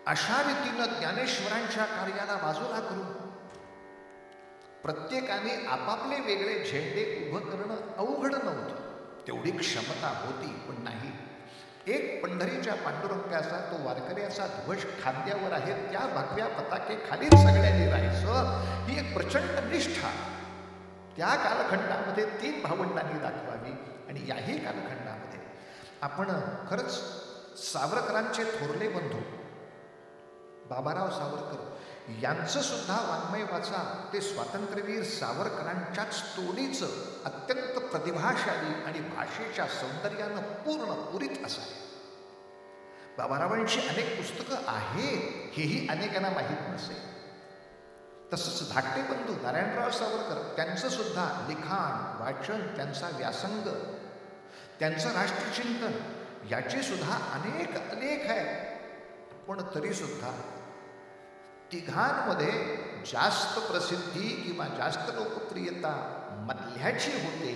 अशा रीतीनं ज्ञानेश्वरांच्या कार्याला बाजूला करून प्रत्येकाने आपापले वेगळे झेंडे उभं करणं अवघड नव्हतं. तेवढी क्षमता होती, पण नाही. एक पंढरीच्या पांडुरंगाचा तो वारकऱ्याचा ध्वज खांद्यावर आहे, त्या भगव्या पताके खालीच सगळ्यांनी राहायचं, ही एक प्रचंड निष्ठा त्या कालखंडामध्ये 3 भावंडांनी दाखवावी. आणि याही कालखंडामध्ये आपण खरंच सावरकरांचे थोरले बंधू बाबाराव सावरकर यांचं सुद्धा वाङ्मय वाचा. ते स्वातंत्र्यवीर सावरकरांच्याच तोडीचं अत्यंत प्रतिभाशाली आणि भाषेच्या सौंदर्यानं पूर्ण पुरीत असावे. बाबारावांची अनेक पुस्तकं आहेत, हेही अनेकांना माहीत नसेल. तसंच धाकटे बंधू नारायणराव सावरकर, त्यांचं सुद्धा लिखाण वाचन, त्यांचा व्यासंग, त्यांचं राष्ट्रचिंतन याची सुद्धा अनेक अनेक आहे. पण तरी सुद्धा तिघांमध्ये जास्त प्रसिद्धी किंवा जास्त लोकप्रियता मधल्याची होते,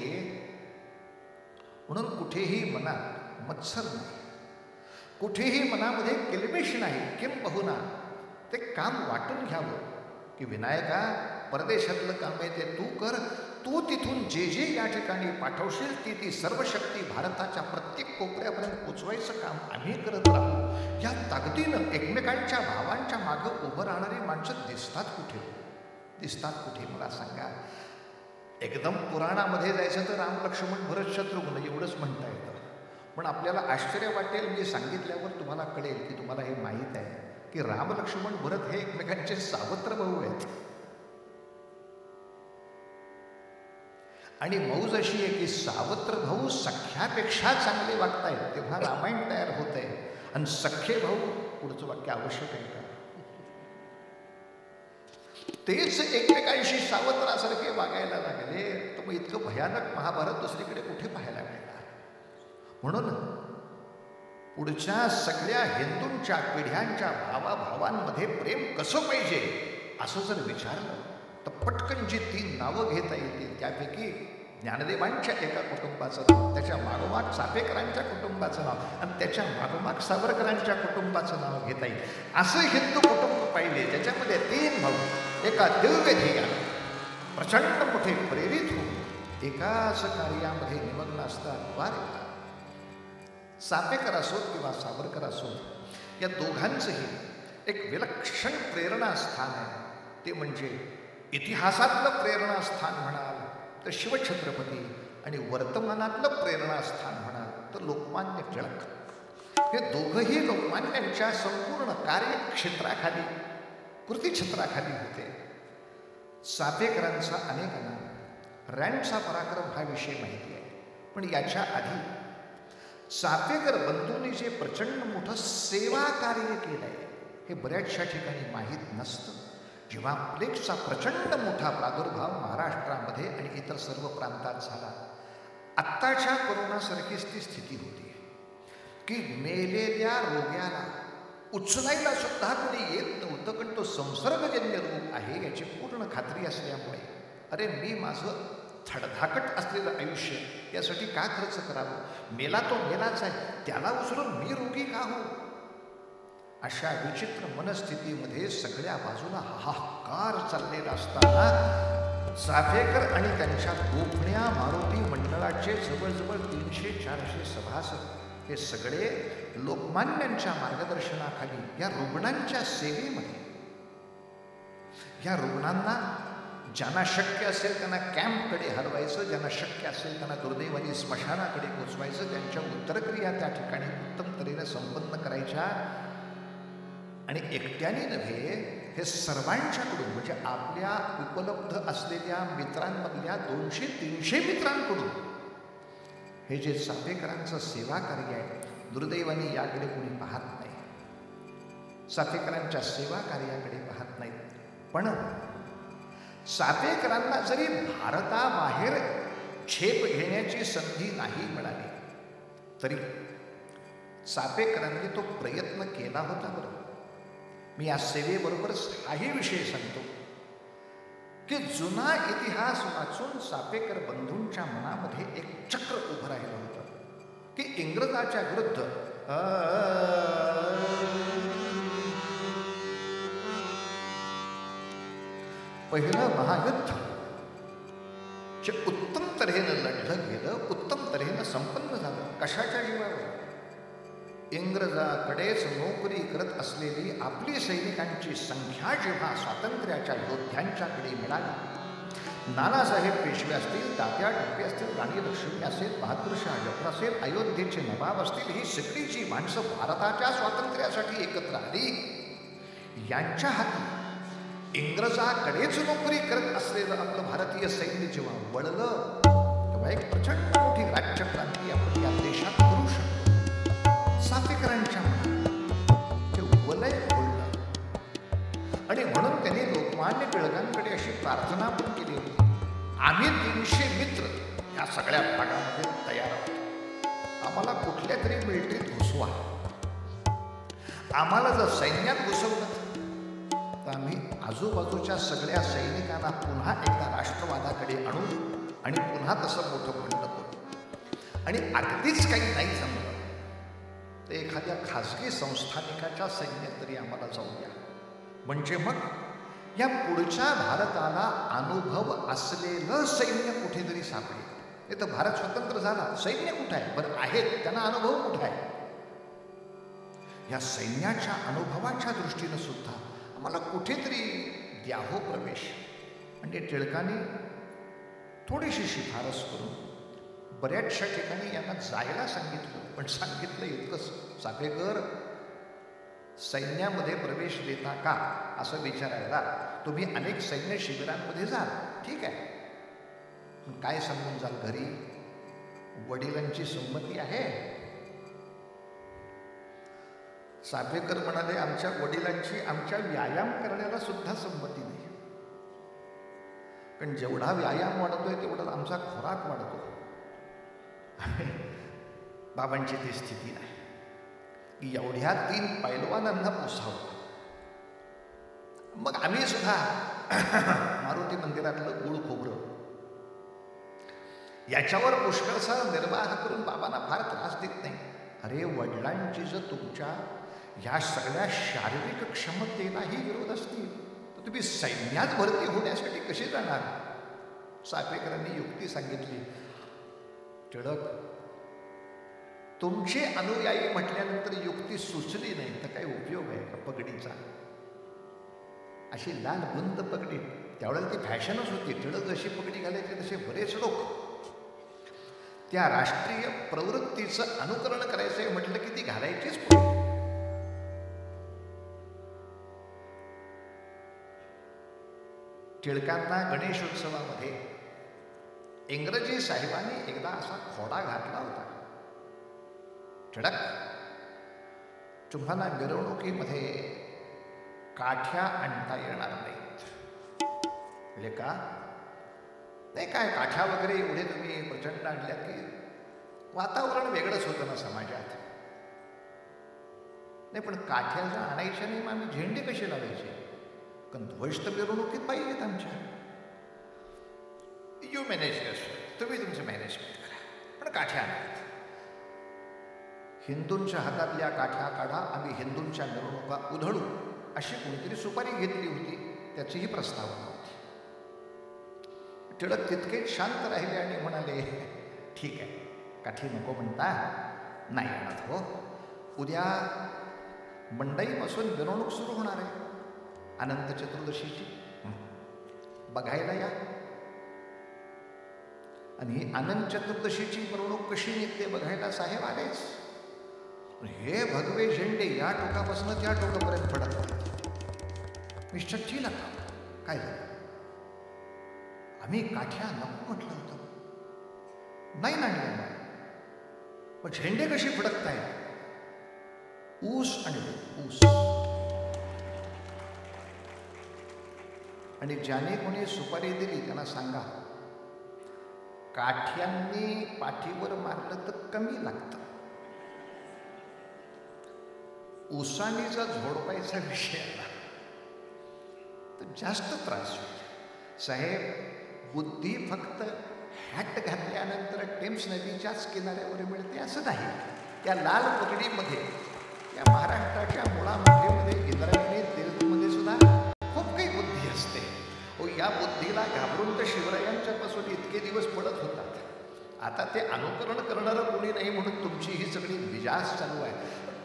म्हणून कुठेही मनात मत्सर नाही, कुठेही मनामध्ये किलबिश नाही. किंबहुना ते काम वाटून घ्यावं की विनायका, परदेशातलं काम आहे ते तू कर, तू तिथून जे जे या ठिकाणी पाठवशील ती सर्व शक्ती भारताच्या प्रत्येक कोपऱ्यापर्यंत पोचवायचं काम आम्ही करत राहू. या ताकदीनं एकमेकांच्या भावांच्या मागं उभं राहणारी माणसं दिसतात कुठे मला सांगा. एकदम पुराणामध्ये जायचं तर राम लक्ष्मण भरत शत्रुघ्न एवढंच म्हणता येतं. पण आपल्याला आश्चर्य वाटेल, मी सांगितल्यावर तुम्हाला कळेल की तुम्हाला हे माहीत आहे की राम लक्ष्मण भरत हे एकमेकांचे सावत्र भाऊ आहेत. आणि मौज अशी आहे की सावत्र भाऊ सख्यापेक्षा चांगले वागतायत तेव्हा रामायण तयार होत आहे. आणि सख्खे भाऊ, पुढचं वाक्य आवश्यक आहे का, तेच एकमेकांशी सावत्रासारखे वागायला लागले, तर मग इतकं भयानक महाभारत दुसरीकडे कुठे पाहायला मिळणार. म्हणून पुढच्या सगळ्या हिंदूंच्या पिढ्यांच्या भावाभावांमध्ये प्रेम कसं पाहिजे असं जर विचारलं तर पटकन जी 3 नावं घेता येतील त्यापैकी ज्ञानदेवांच्या एका कुटुंबाचं नाव, त्याच्या मागोमाग चाफेकरांच्या कुटुंबाचं नाव आणि त्याच्या मागोमाग सावरकरांच्या कुटुंबाचं नाव घेता येईल. असं हिंदू कुटुंब पाहिले ज्याच्यामध्ये 3 भाऊ एका दिव्य ध्येयाने प्रचंड मोठे प्रेरित होऊन एकाच कार्यामध्ये निमग्न असतात. वारे चाफेकर असोत किंवा सावरकर असोत, या दोघांचंही एक विलक्षण प्रेरणास्थान आहे. ते म्हणजे इतिहासातलं प्रेरणास्थान म्हणाल तर शिवछत्रपती आणि वर्तमानातलं प्रेरणास्थान म्हणाल तर लोकमान्य टिळक. हे दोघंही लोकमान्यांच्या संपूर्ण कार्यक्षेत्राखाली, कृतीक्षेत्राखाली होते. चाफेकरांचा अनेकांना रँडचा पराक्रम हा विषय माहिती आहे, पण याच्या आधी चाफेकर बंधूंनी जे प्रचंड मोठं सेवा कार्य केलं आहे हे बऱ्याचशा ठिकाणी माहीत नसतं. जेव्हा प्लेगचा प्रचंड मोठा प्रादुर्भाव महाराष्ट्रामध्ये आणि इतर सर्व प्रांतात झाला, आत्ताच्या कोरोनासारखीच ती स्थिती होती की मेलेल्या रोग्याला उचलायला सुद्धा कोणी येत नव्हतं, कारण तो संसर्गजन्य रोग आहे याची पूर्ण खात्री असल्यामुळे अरे मी माझं थडधाकट असलेलं आयुष्य यासाठी का खर्च करावं, मेला तो मेलाच आहे, त्याला उचलून मी रोगी का हो. अशा विचित्र मनस्थितीमध्ये सगळ्या बाजूला हाहाकार चाललेला असताना चाफेकर आणि त्यांच्या गोपण्या मारुती मंडळाचे जवळजवळ 300-400 सभासद हे सगळे लोकमान्यांच्या मार्गदर्शनाखाली या रुग्णांच्या सेवेमध्ये, या रुग्णांना ज्यांना शक्य असेल त्यांना कॅम्पकडे हलवायचं, ज्यांना शक्य असेल त्यांना दुर्दैवाने स्मशानाकडे पोचवायचं, त्यांच्या उत्तरक्रिया त्या ठिकाणी उत्तम तऱ्हेने संपन्न करायच्या. आणि एकट्याने नव्हे, हे सर्वांच्याकडून म्हणजे आपल्या उपलब्ध असलेल्या मित्रांमधल्या 200-300 मित्रांकडून हे जे चाफेकरांचं सेवा कार्य आहे, दुर्दैवाने याकडे कोणी पाहत नाही, चाफेकरांच्या सेवा कार्याकडे पाहत नाहीत. पण चाफेकरांना जरी भारताबाहेर झेप घेण्याची संधी नाही मिळाली तरी चाफेकरांनी तो प्रयत्न केला होता. बरं, मी या सेवेबरोबरच हाही विषय सांगतो की जुना इतिहास वाचून चाफेकर बंधूंच्या मनामध्ये एक चक्र उभं राहिलं होतं की इंग्रजाच्या विरुद्ध पहिलं महायुद्ध जे उत्तम तऱ्हेनं लढलं गेलं, उत्तम तऱ्हेनं संपन्न झालं. कशाच्या जीवावर? इंग्रजाकडेच नोकरी करत असलेली आपली सैनिकांची संख्या जेव्हा स्वातंत्र्याच्या योद्ध्यांच्याकडे मिळाली, नानासाहेब पेशवे असतील, तात्या टोपे असतील, राणी लक्ष्मी असेल, बहादूर शाह जफर असेल, अयोध्येचे नवाब असतील, ही सगळी जी माणसं भारताच्या स्वातंत्र्यासाठी एकत्र आली, यांच्या हाती इंग्रजाकडेच नोकरी करत असलेलं आपलं भारतीय सैन्य जेव्हा वळलं, तेव्हा एक प्रचंड मोठी राज्यक्रांती आपण या देशात करू शकतो. चाफेकरांच्या मनात ते वलय फोडलं आणि म्हणून त्यांनी लोकमान्य टिळकांकडे अशी प्रार्थना पण केली होती, आम्ही 300 मित्र या सगळ्या भागामध्ये तयार आहोत, आम्हाला कुठल्या तरी मिलिटरीत घुसवा. आम्हाला जर सैन्यात घुसवलं तर आम्ही आजूबाजूच्या सगळ्या सैनिकांना पुन्हा एकदा राष्ट्रवादाकडे आणू आणि पुन्हा तसं मोठं बंड करू. आणि अगदीच काही नाही जमलं तर एखाद्या खाजगी संस्थानिकाच्या सैन्यात तरी आम्हाला जाऊ द्या, म्हणजे मग या पुढच्या भारताला अनुभव असलेलं सैन्य कुठेतरी सापडेल. नाही तर भारत स्वतंत्र झाला, सैन्य कुठं आहे? बरं आहेत, त्यांना अनुभव कुठं आहे? या सैन्याच्या अनुभवाच्या दृष्टीनं सुद्धा आम्हाला कुठेतरी द्या हो प्रवेश. म्हणजे टिळकांनी थोडीशी शिफारस करून बऱ्याचशा ठिकाणी यांना जायला सांगितलं, पण सांगितलं इतकंच, चाफेकर सैन्यामध्ये प्रवेश देता का असं विचारायला तुम्ही अनेक सैन्य शिबिरांमध्ये जाल, ठीक आहे, पण काय सांगून जाल घरी? वडिलांची संमती आहे? चाफेकर म्हणाले, आमच्या वडिलांची आमच्या व्यायाम करण्याला सुद्धा संमती नाही, कारण जेवढा व्यायाम वाढतोय तेवढा आमचा खोराक वाढतो. बाबांची ती स्थिती नाही की एवढ्या 3 पैलवानांना पोसावं. मग आम्ही सुद्धा मारुती मंदिरातलं गुळ खोबरं याच्यावर पुष्कळसा निर्वाह करून बाबांना फार त्रास देत नाही. अरे वडिलांची जर तुमच्या या सगळ्या शारीरिक क्षमतेलाही विरोध असतील तर तुम्ही सैन्यात भरती होण्यासाठी कसे जाणार? चाफेकरांनी युक्ती सांगितली, टिळक तुमचे अनुयायी म्हटल्यानंतर युक्ती सुचली नाही तर काही उपयोग आहे का पगडीचा? अशी लाल बुंद पगडी, त्यावेळेला ती फॅशनच होती. टिळक जशी पगडी घालायची तसे बरेच लोक त्या राष्ट्रीय प्रवृत्तीचं अनुकरण करायचं म्हटलं की ती घालायचीच पडली. टिळकांना गणेशोत्सवामध्ये इंग्रजी साहेबांनी एकदा असा खोडा घातला होता, टिळक तुम्हाला मिरवणुकीमध्ये काठ्या आणता येणार नाहीत. म्हणजे का? नाही काय काठ्या वगैरे एवढे तुम्ही प्रचंड आणल्या की वातावरण वेगळंच होतं ना समाजात. नाही पण काठ्या जर आणायच्या नाही मग आम्ही झेंडे कसे लावायचे? कारण ध्वज तर मिरवणुकीत पाहिजेत आमच्या. यू मॅनेज तुम्ही तुमचं मॅनेजमेंट करा, पण काठ्या आणायत. हिंदूंच्या हातातल्या काठ्या काढा, आम्ही हिंदूंच्या मिरवणुका उधळू, अशी कोणीतरी सुपारी घेतली होती, त्याचीही प्रस्तावना होती. टिळक तितकेच शांत राहिले आणि म्हणाले, ठीक आहे, काठी नको म्हणता, नाही आणत हो. उद्या मंडईपासून मिरवणूक सुरू होणार आहे अनंत चतुर्दशीची, बघायला या. आणि ही अनंत चतुर्दशीची मिरवणूक कशी निघते बघायला साहेब आलेच. हे भगवे झेंडे या टोकापासून त्या टोकापर्यंत पडत. मिस्टर चिला काय झालं? आम्ही काठ्या नको म्हटलं होतं, नाही आणल्या, पण झेंडे कशी फडकतायत? ऊस आणि ऊस. आणि ज्याने कोणी सुपारी दिली त्यांना सांगा, काठ्यांनी पाठीवर मारलं तर कमी लागतं, ऊसानी जर झोडपायचा विषय आला तर जास्त त्रास होईल. साहेब बुद्धी फक्त हॅट घातल्यानंतर टेम्स नदीच्याच किनाऱ्यावर मिळते असं नाही. त्या लाल पगडीमध्ये, या महाराष्ट्राच्या मुळामध्ये इंद्रायणी तेलुगूमध्ये सुद्धा खूप काही बुद्धी असते. हो, या आता ते अनुकरण करणारं कोणी नाही म्हणून तुमची ही सगळी विजास चालू आहे.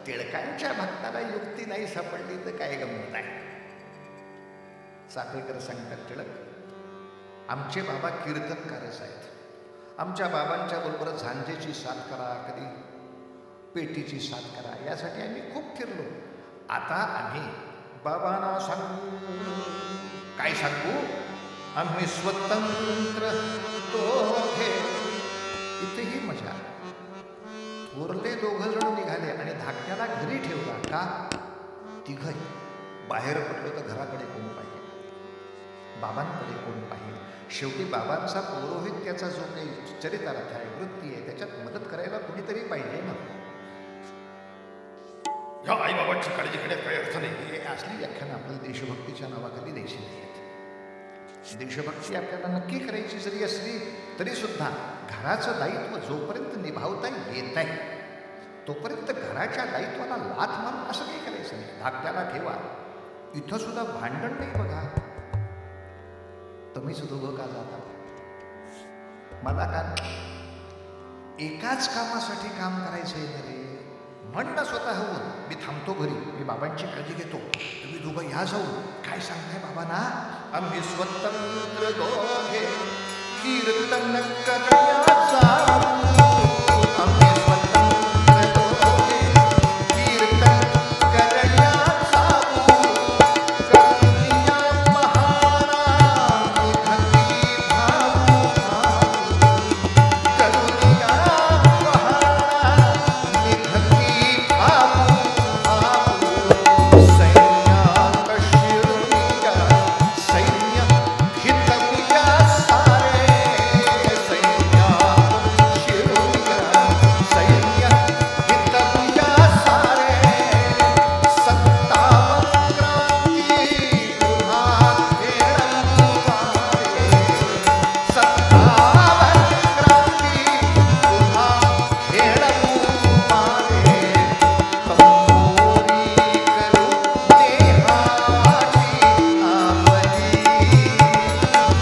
टिळकांच्या भक्ताला युक्ती नाही सापडली तर काय गंमत आहे. चाफेकर सांगतात, टिळक आमचे बाबा कीर्तनकारच आहेत. आमच्या बाबांच्या बरोबर झांजेची साथ करा, कधी पेटीची साथ करा, यासाठी आम्ही खूप फिरलो. आता आम्ही बाबांना सांगू, काय सांगू, आम्ही स्वतंत्र दोघे. इथेही मजा. थोरले दोघं जण निघाले आणि धाकट्याला घरी ठेवला. का? तिघही बाहेर पडलो तर घराकडे कोण पाहिजे, बाबांकडे कोण पाहिजे. शेवटी बाबांचा पौरोहित्याचा जो काही चरितार्थ आहे, वृत्ती आहे, त्याच्यात मदत करायला कोणीतरी पाहिजे ना. या आई बाबांची काळजी घेण्यात काही अर्थ नाही. हे असली व्याख्यानं आपल्याला देशभक्तीच्या नावाखाली द्यायची नाहीत. देशभक्ती आपल्याला नक्की करायची जरी असली तरी सुद्धा घराचं दायित्व जोपर्यंत निभावता येत आहे तोपर्यंत घराच्या दायित्वाला लाथ मारून असं काही करायचं नाही. धाकट्याला ठेवा. इथं सुद्धा भांडण नाही बघा. तुम्हीच दोघं का जाता, मला का एकाच कामासाठी काम करायचंय ना रे. म्हणणं स्वतःहून, मी थांबतो घरी, मी बाबांची काळजी घेतो, तुम्ही दोघं या जाऊ. काय सांगताय बाबांना? आम्ही स्वतंत्र दोघे कीर्तन करण्याचा, आम्ही स्वतंत्र दोघे कीर्तन करण्याचा, करुणिया महारा निघती भाऊ भाऊ, करुणिया महारा निघती भाऊ भाऊ, सैन्यात शिरुनिया सैन्य हितविया सारे, सैन्यात शिरुनिया सैन्य हितविया सारे, सत्तावन क्रांती पुन्हा खेळू मारे, सत्तावन क्रांती पुन्हा खेळू मारे, कंगोरी करू देहाची आवडी,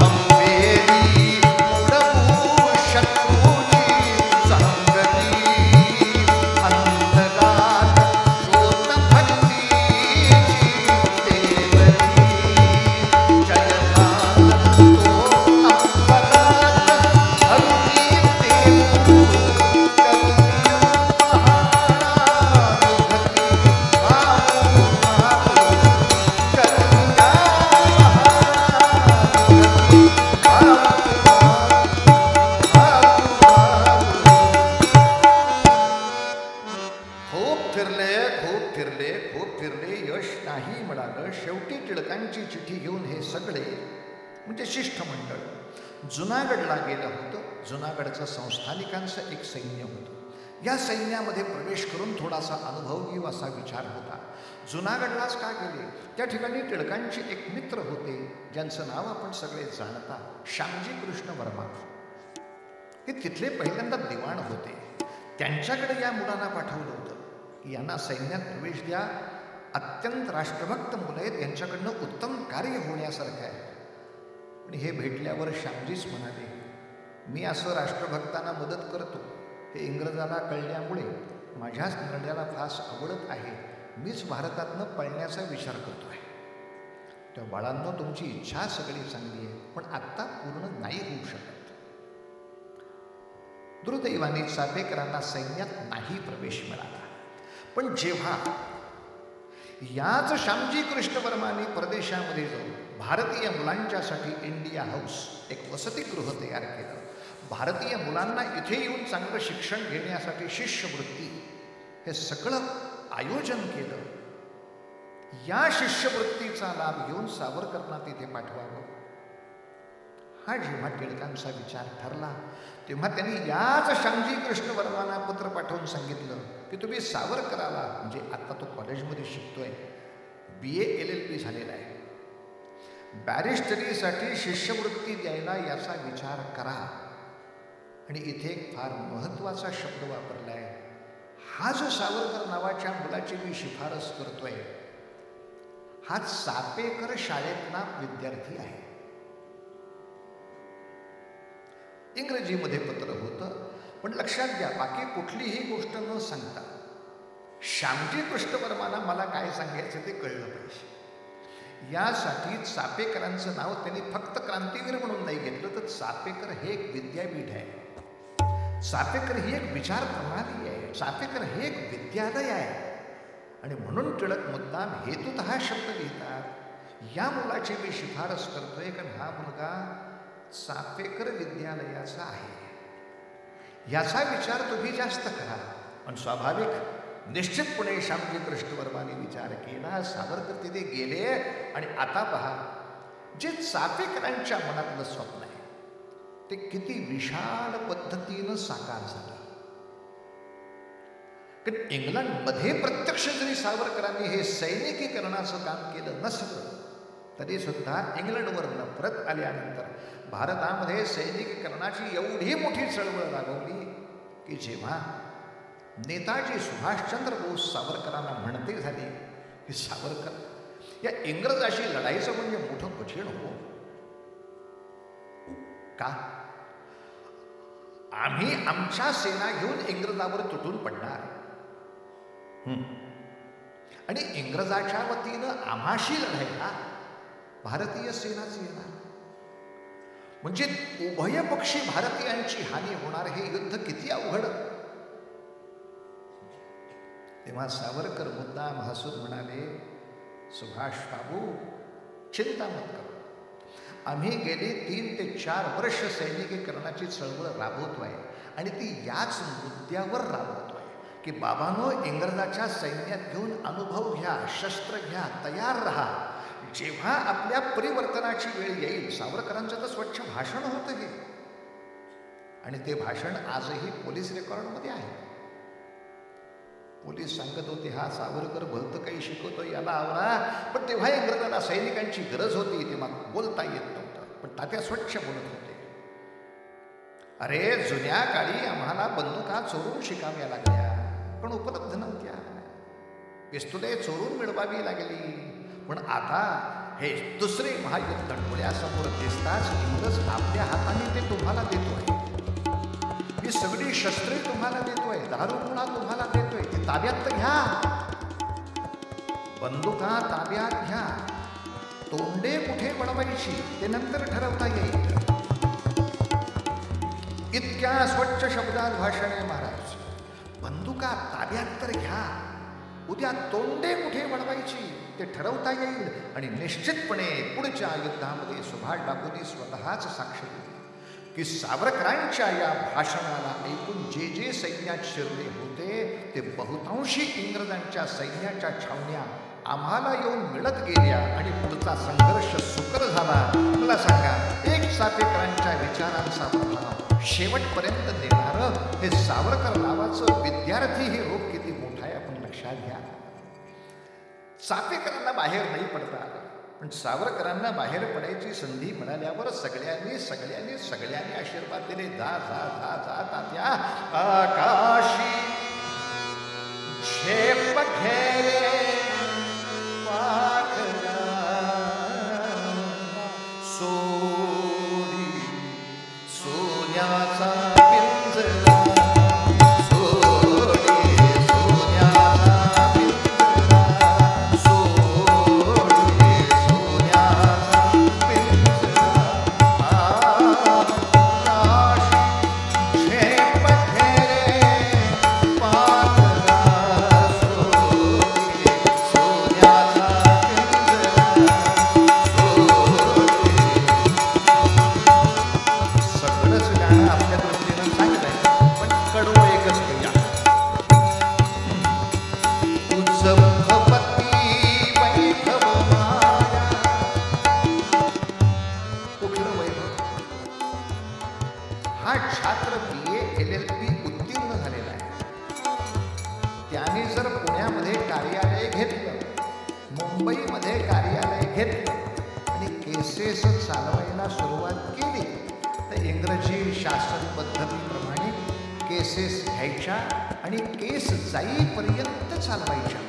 अंबेरी उडवू शत्रूची संगती, अंतरात शोध भक्तीची देवरी, जयनाथ तो अंबरात हरुणी देऊ, करुणिया महारा निघती भाऊ भाऊ, करुणिया महारा निघती भाऊ खूप फिरले, यश नाही मिळालं. शेवटी टिळकांची चिठी घेऊन हे सगळे म्हणजे शिष्टमंडळ जुनागडला गेलं होतं. जुनागडचं संस्थानिकांचं एक सैन्य होतं. या सैन्यामध्ये प्रवेश करून थोडासा अनुभव घेऊ असा विचार होता. जुनागडलाच का गेले? त्या ठिकाणी टिळकांचे एक मित्र होते, ज्यांचं नाव आपण सगळे जाणता, श्यामजी कृष्ण वर्मा. हे तिथले पहिल्यांदा दिवाण होते. त्यांच्याकडे या मुलांना पाठवलं होतं की यांना सैन्यात प्रवेश द्या, अत्यंत राष्ट्रभक्त मुलं आहेत, यांच्याकडनं उत्तम कार्य होण्यासारखं आहे. पण हे भेटल्यावर श्यामजीच म्हणाले, मी असं राष्ट्रभक्तांना मदत करतो हे इंग्रजाला कळल्यामुळे माझ्याच निर्णयाला फास आवडत आहे. मीच भारतातनं पळण्याचा विचार करतो आहे. त्या बाळांनो, तुमची इच्छा सगळी चांगली आहे, पण आत्ता पूर्ण नाही होऊ शकत. दुर्दैवाने चाफेकरांना सैन्यात नाही प्रवेश मिळाला. पण जेव्हा याच श्यामजी कृष्ण वर्माने परदेशामध्ये जाऊन भारतीय मुलांच्यासाठी इंडिया हाऊस एक वसतिगृह तयार केलं, भारतीय मुलांना इथे येऊन चांगलं शिक्षण घेण्यासाठी शिष्यवृत्ती हे सगळं आयोजन केलं, या शिष्यवृत्तीचा लाभ घेऊन सावरकरांना तिथे पाठवावं, हा जेव्हा टिळकांचा विचार ठरला तेव्हा त्यांनी याच श्यामजी कृष्ण वर्मांना पत्र पाठवून सांगितलं की तुम्ही सावरकराला, म्हणजे आता तो कॉलेजमध्ये शिकतोय, BA LLB झालेला आहे, बॅरिस्टरीसाठी शिष्यवृत्ती द्यायला याचा विचार करा. आणि इथे एक फार महत्त्वाचा शब्द वापरलाय. हा जो सावरकर नावाच्या मुलाची मी शिफारस करतोय, हा चापेकर शाळेतला विद्यार्थी आहे. इंग्रजीमध्ये पत्र होतं. पण लक्षात घ्या, बाकी कुठलीही गोष्ट न सांगता श्यामजी कृष्ण वर्मांना मला काय सांगायचं ते कळलं पाहिजे. यासाठी चापेकरांचं नाव त्यांनी फक्त क्रांतिवीर म्हणून नाही घेतलं, तर चापेकर हे एक विद्यापीठ आहे. चापेकर ही एक विचार प्रणाली आहे. चापेकर हे एक विद्यालय आहे. आणि म्हणून टिळक मुद्दाम हेतुतः शब्द लिहितात. या मुलाची मी शिफारस करतोय, कारण हा मुलगा चापेकर विद्यालयाचा आहे. याचा विचार तुम्ही जास्त करा. पण स्वाभाविक निश्चितपणे श्यामजी कृष्ण वर्माने विचार केला. सावरकर तिथे गेले आणि आता पहा, जे चापेकरांच्या मनातलं स्वप्न आहे ते किती विशाल पद्धतीनं साकार झालं. कारण इंग्लंडमध्ये प्रत्यक्ष जरी सावरकरांनी हे सैनिकीकरणाचं काम केलं नसलं तरी सुद्धा इंग्लंडवरनं परत आल्यानंतर भारतामध्ये सैनिकीकरणाची एवढी मोठी चळवळ राबवली की जेव्हा नेताजी सुभाषचंद्र बोस सावरकरांना म्हणते झाले की सावरकर, या इंग्रजाशी लढाईचं म्हणजे मोठं कठीण हो. का? आम्ही आमच्या सेना घेऊन इंग्रजावर तुटून पडणार आणि इंग्रजाच्या वतीनं आम्हाशी लढायला भारतीय सेनाच येणार, म्हणजे उभयपक्षी भारतीयांची हानी होणार. हे युद्ध किती अवघड. तेव्हा सावरकर मुद्दाम हसून म्हणाले, सुभाष बाबू चिंता मत करो, आम्ही गेली 3 ते 4 वर्ष सैनिकीकरणाची चळवळ राबवतोय आणि ती याच मुद्द्यावर राबवतोय की बाबांनो, इंग्रजाच्या सैन्यात घेऊन अनुभव घ्या, शस्त्र घ्या, तयार राहा. जेव्हा आपल्या परिवर्तनाची वेळ येईल. सावरकरांचं तर स्वच्छ भाषण होतं हे, आणि ते भाषण आजही पोलीस रेकॉर्डमध्ये आहे. पोलीस सांगत होते, हा सावरकर भलतं काही शिकवतो, याला आवरा. पण तेव्हा इंग्रजांना सैनिकांची गरज होती, तेव्हा बोलता येत नव्हतं, पण तात्या स्वच्छ बोलत होते. अरे, जुन्या काळी आम्हाला बंदुका चोरून शिकाव्या लागल्या, पण उपलब्ध नव्हत्या. पिस्तुले चोरून मिळवावी लागली. पण आता हे दुसरे महायुद्ध डोळ्यासमोर दिसताच इंग्रज आपल्या हाताने ते तुम्हाला देतोय. ही सगळी शस्त्रे तुम्हाला देतोय, दारुगोळा तुम्हाला देतोय, ते ताब्यात घ्या. बंदुका ताब्यात घ्या. तोंडे कुठे वळवायची ते नंतर ठरवता येईल. इतक्या स्वच्छ शब्दात भाषण आहे महाराज. बंदुका ताब्यात तर घ्या, उद्या तोंडे कुठे वळवायची ते ठरवता येईल. आणि निश्चितपणे पुढच्या युद्धामध्ये सुभाष बाबूंनी स्वतःच साक्ष दिली की सावरकरांच्या या भाषणाला ऐकून जे जे सैन्यात शिरले होते ते बहुतांशी इंग्रजांच्या सैन्याच्या छावण्या आम्हाला येऊन मिळत गेल्या आणि पुढचा संघर्ष सुकर झाला. मला सांगा, एक चापेकरांच्या विचारांचा प्रभाव शेवटपर्यंत देणारं हे सावरकर नावाचं विद्यार्थी हे रूप किती मोठं आहे आपण लक्षात घ्या. चापेकरांना बाहेर नाही पडता आलं, पण सावरकरांना बाहेर पडायची संधी मिळाल्यावर सगळ्यांनी आशीर्वाद दिले. जा जा जा जा तात्या, आकाशी झेप घेरे पाखरा सोडी सोन्याचा पिंजरा. चालवायला सुरुवात केली तर इंग्रजी शासन पद्धतीप्रमाणे केसेस घ्यायच्या आणि केस जाईपर्यंत चालवायच्या.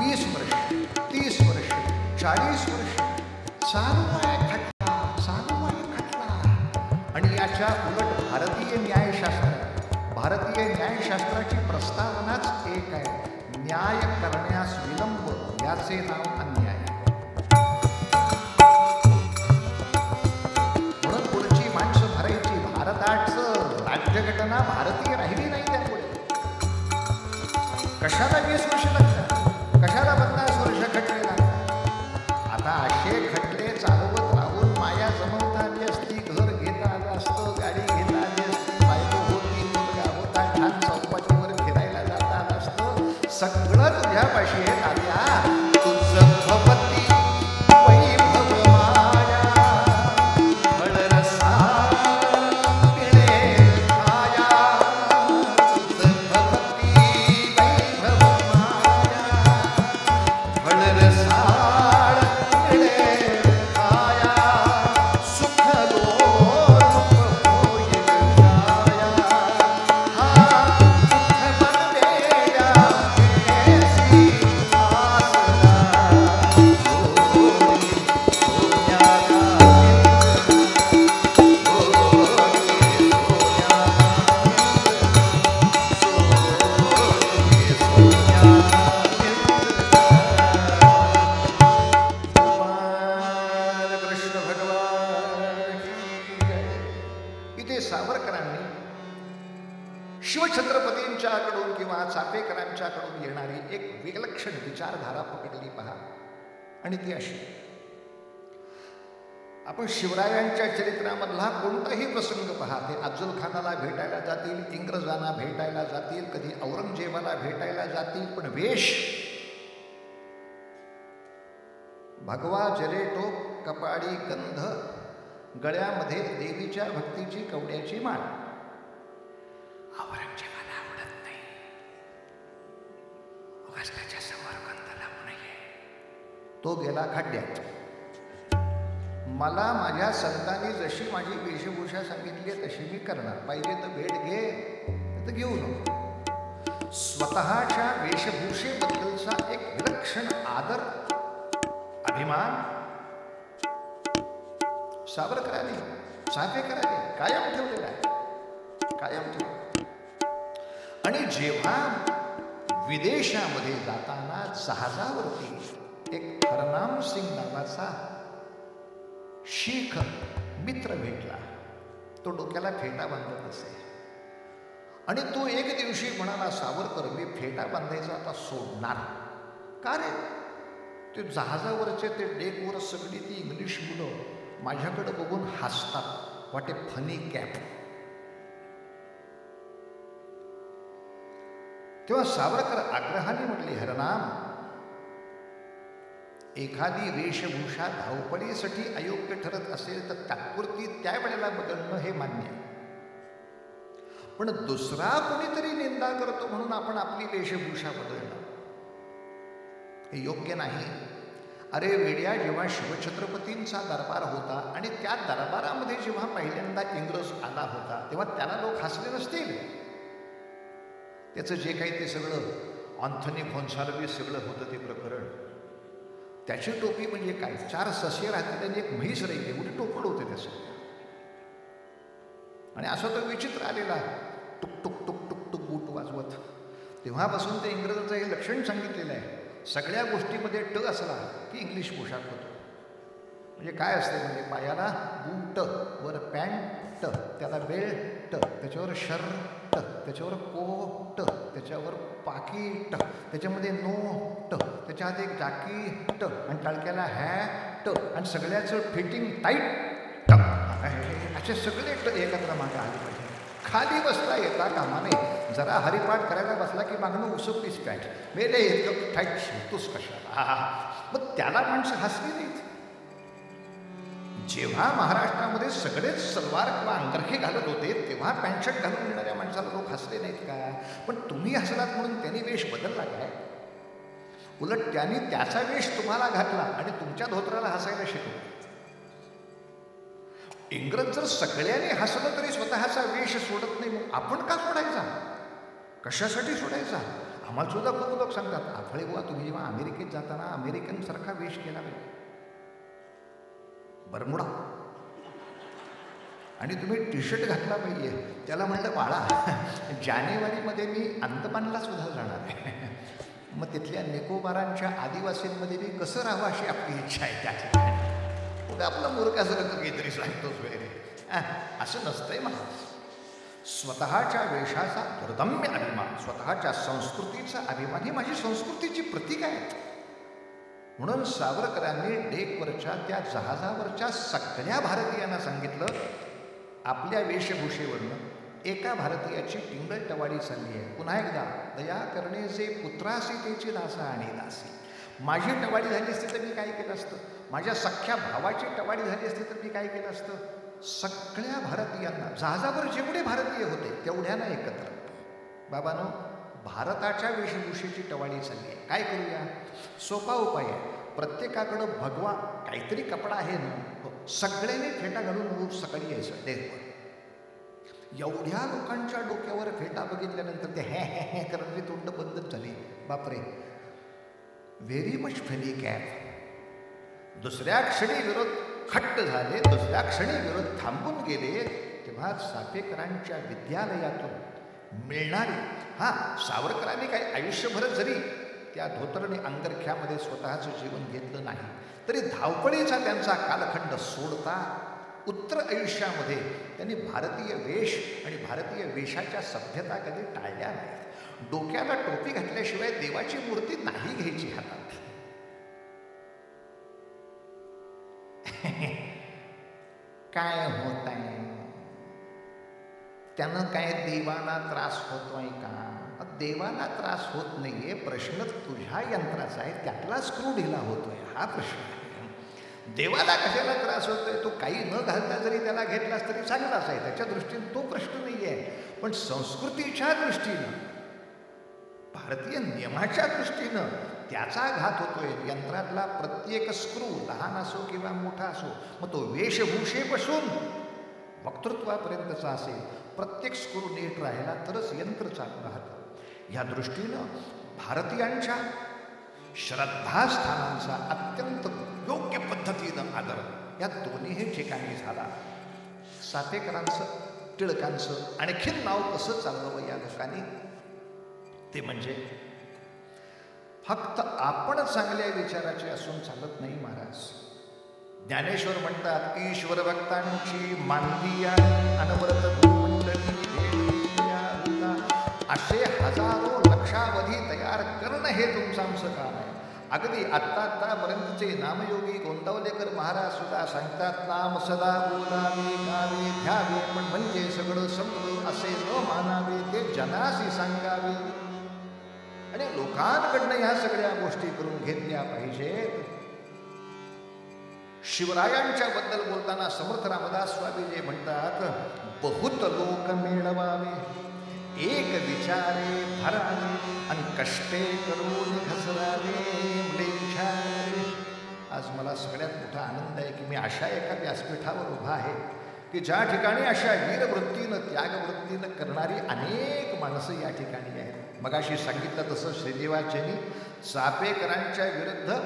20 वर्ष, 30 वर्ष, 40 वर्ष चालू आहे खटला. उलट भारतीय न्यायशास्त्राची प्रस्तावनाच एक आहे, न्याय करण्यास विलंब याचे नाव अन्याय. म्हणून पुढची माणसं भरायची. भारताचं राज्यघटना भारतीय राहिली नाही त्यामुळे. कशाला 20 वर्ष लागतात, कशाला 50 वर्ष खटले लागतात. आता असे खटले चालवत राहून माया जमवता आली असती, घर घेता आलं असतं, गाडी घेता आली असती, बायको होती, मुलगा होता, छान चौपाटीवर फिरायला जाता आलं असतं. सगळं तुझ्यापाशी आहे तात्या. तुझं भवती वैभव माया फळरसा पिळे छाया. तुझं भवती वैभव माया फळरसा शिवछत्रपतींच्याकडून किंवा चापेकरांच्याकडून येणारी एक विलक्षण विचारधारा पकडली पहा. आणि ती अशी, आपण शिवरायांच्या चरित्रामधला कोणताही प्रसंग पहा, ते अफजल खानाला भेटायला जातील, इंग्रजांना भेटायला जातील, कधी औरंगजेबाला भेटायला जातील, पण वेश भगवा जलेटो कपाळी गंध, गळ्यामध्ये देवीच्या भक्तीची कवड्याची माळ. औरंगजेबाला आवडत नाही, उगाच त्याच्या समोर गंध लावू नये. तो गेला खड्ड्यात. मला माझ्या संतांनी जशी माझी वेशभूषा सांगितली तशी मी करणार. पाहिजे तर भेट घे, तर घेऊ नको. स्वतःच्या वेशभूषेबद्दलचा एक विलक्षण आदर, अभिमान सावरकरांनी, चापेकरांनी कायम ठेवलेला आहे, कायम ठेवला. आणि जेव्हा विदेशामध्ये जाताना जहाजावरती एक हरनाम सिंग नावाचा शीख मित्र भेटला. तो डोक्याला फेटा बांधत असे आणि तो एक दिवशी म्हणाला, सावरकर मी फेटा बांधायचा आता सोडणार. का रे? ते जहाजावरचे ते डेकवर सगळी ती इंग्लिश मुलं माझ्याकडे बघून हसतात. What A funny cap. तेव्हा सावरकर आग्रहाने म्हटले, हरनाम, एखादी वेशभूषा धावपळीसाठी अयोग्य ठरत असेल तर तात्पुरती त्यावेळेला बदलणं हे मान्य आहे, पण दुसरा कोणीतरी निंदा करतो म्हणून आपण आपली वेशभूषा बदलणं हे योग्य नाही. अरे वेड्या, जेव्हा शिवछत्रपतींचा दरबार होता आणि त्या दरबारामध्ये जेव्हा पहिल्यांदा इंग्रज आला होता तेव्हा त्याला लोक हसले नसतील. त्याचं जे काही ते सगळं ऑन्थनी फोन्साल्व्हिस सगळं होतं ते प्रकरण, त्याची टोपी म्हणजे काय, 4 ससे राहतील आणि एक म्हैस राहिली एवढी टोपड होते त्याचं. आणि असा तो विचित्र आलेला टुक टुक टुक टुक टुक बूट वाजवत. तेव्हापासून ते इंग्रजाचं हे लक्षण सांगितलेलं आहे, सगळ्या गोष्टीमध्ये ट असला की इंग्लिश पोशाख होतो. म्हणजे काय असते, म्हणजे पायाला बूट, वर पॅन्ट, त्याला बेल्ट, त्याच्यावर शर्ट, त्याच्यावर कोट, त्याच्यावर पाकिट, त्याच्यामध्ये नोट, त्याच्यात एक जाकीट आणि टाळक्याला हॅट आणि सगळ्याचं फिटिंग टाईट. असे सगळे ट एकत्र मागे आले पाहिजे. खाली बसता येता कामा नये. जरा हरिपाठ करायला बसला की मागणं उसपलीच पॅट, मेले एकदम टाईट शिवतोस कशाला. मग त्याला माणसं हसली नाहीत. जेव्हा महाराष्ट्रामध्ये सगळेच सलवार किंवा अंगरखे घालत होते तेव्हा पॅन्ट शर्ट घालून येणाऱ्या माणसाला लोक हसले नाहीत का? पण तुम्ही हसलात म्हणून त्यांनी वेश बदलला काय? उलट त्यांनी त्याचा वेश तुम्हाला घातला आणि तुमच्या धोत्राला हसायला शिकवलं. इंग्रज जर सगळ्यांनी हसलं तरी स्वतःचा वेश सोडत नाही, मग आपण का सोडायचा? कशासाठी सोडायचा? आम्हाला सुद्धा खूप लोक सांगतात, आफळे बुवा तुम्ही जेव्हा अमेरिकेत जाताना अमेरिकन सारखा वेश केला नाही, बरमुडा आणि तुम्ही टी शर्ट घातला पाहिजे. त्याला म्हटलं बाळा, जानेवारीमध्ये मी अंदमानला सुद्धा जाणार आहे. मग तिथल्या निकोबारांच्या आदिवासींमध्ये मी कसं राहावं अशी आपली इच्छा आहे त्या ठिकाणी. मग आपला मूर्खासारखं काहीतरी सांगतोच वगैरे. असं नसतंय मला. स्वतःच्या वेशाचा दुर्दम्य अभिमान, स्वतःच्या संस्कृतीचा अभिमान, ही माझी संस्कृतीची प्रतीक आहे. म्हणून सावरकरांनी डेकवरच्या त्या जहाजावरच्या सगळ्या भारतीयांना सांगितलं, आपल्या वेशभूषेवरनं एका भारतीयाची टिंगलटवाडी चालली आहे. पुन्हा एकदा, दया करणे जे पुत्रासीतेची दासा आणि दासी. माझी टवाडी झाली असती तर मी काय केलं असतं? माझ्या सख्ख्या भावाची टवाडी झाली असती तर मी काय केलं असतं? सगळ्या भारतीयांना, जहाजावर जेवढे भारतीय होते तेवढ्यांना एकत्र. बाबांनो, भारताच्या वेशभूषेची टवाडी चालली आहे. काय करूया? सोपा उपाय आहे. प्रत्येकाकडं भगवा काहीतरी कपडा आहे ना, सगळ्यांनी फेटा घालून सकाळी यायचं डेकवर. एवढ्या लोकांच्या डोक्यावर फेटा बघितल्यानंतर ते हे करणारी तोंड बंदच झाली. बापरे, व्हेरी मच फनी कॅप. दुसऱ्या क्षणी विरोध खट्ट झाले, दुसऱ्या क्षणी विरोध थांबून गेले. तेव्हा चाफेकरांच्या विद्यालयातून मिळणारे, सावरकरांनी काही आयुष्यभर जरी त्या धोतरणी अंगरख्यामध्ये स्वतःचं जीवन घेतलं नाही तरी धावपळीचा त्यांचा कालखंड सोडता उत्तर आयुष्यामध्ये त्यांनी भारतीय वेश आणि भारतीय वेशाच्या सभ्यता कधी टाळल्या नाहीत. डोक्याला टोपी घातल्याशिवाय देवाची मूर्ती नाही घ्यायची हातात. काय होत आहे? त्यानं काय देवाला त्रास होतोय का? देवाला त्रास होत नाहीये, प्रश्न तुझ्या यंत्राचा आहे, त्यातला स्क्रू ढिला होतोय, हा प्रश्न आहे. देवाला कशाला त्रास होतोय? तो काही न घालता जरी त्याला घेतलास तरी चांगलाच आहे, त्याच्या दृष्टीने तो प्रश्न नाही आहे. पण संस्कृतीच्या दृष्टीनं, भारतीय नियमाच्या दृष्टीनं त्याचा घात होतोय. यंत्रातला प्रत्येक स्क्रू लहान असो किंवा मोठा असो, मग तो वेशभूषेपासून वक्तृत्वापर्यंतचा असेल, प्रत्येक स्क्रू नीट राहिला तरच यंत्र चालू राहतं. या दृष्टीनं भारतीयांच्या श्रद्धास्थानांचा अत्यंत योग्य पद्धतीनं आदर या दोन्ही ठिकाणी झाला. चाफेकरांचं, टिळकांचं आणखीन नाव कसं चालवं या लोकांनी? ते म्हणजे फक्त आपण चांगल्या विचाराचे असून चालत नाही महाराज. ज्ञानेश्वर म्हणतात, ईश्वर भक्तांची मानवीया अनवरत मंडळी असे हजारो लक्षावधी तयार करणं हे तुमचं आमचं काम आहे. अगदी आत्तापर्यंतचे नामयोगी गोंदवलेकर महाराज सुद्धा सांगतात, नाम सदा बोलावे गावे घ्यावे, पण म्हणजे सगळं संपलं असे न मानावे, ते जनासी सांगावे. आणि लोकांकडनं ह्या सगळ्या गोष्टी करून घेतल्या पाहिजेत. शिवरायांच्या बद्दल बोलताना समर्थ रामदास स्वामी जे म्हणतात, बहुत लोक मिळवावे, एक विचारे भरावे, अन कष्टे करून घसरावे. आज मला सगळ्यात मोठा आनंद आहे की मी अशा एका व्यासपीठावर उभा आहे की ज्या ठिकाणी अशा वीरवृत्तीनं, त्यागवृत्तीनं करणारी अनेक माणसं या ठिकाणी आहेत. मगाशी सांगितलं तसं श्रीदेवाच्यांनी चाफेकरांच्या विरुद्ध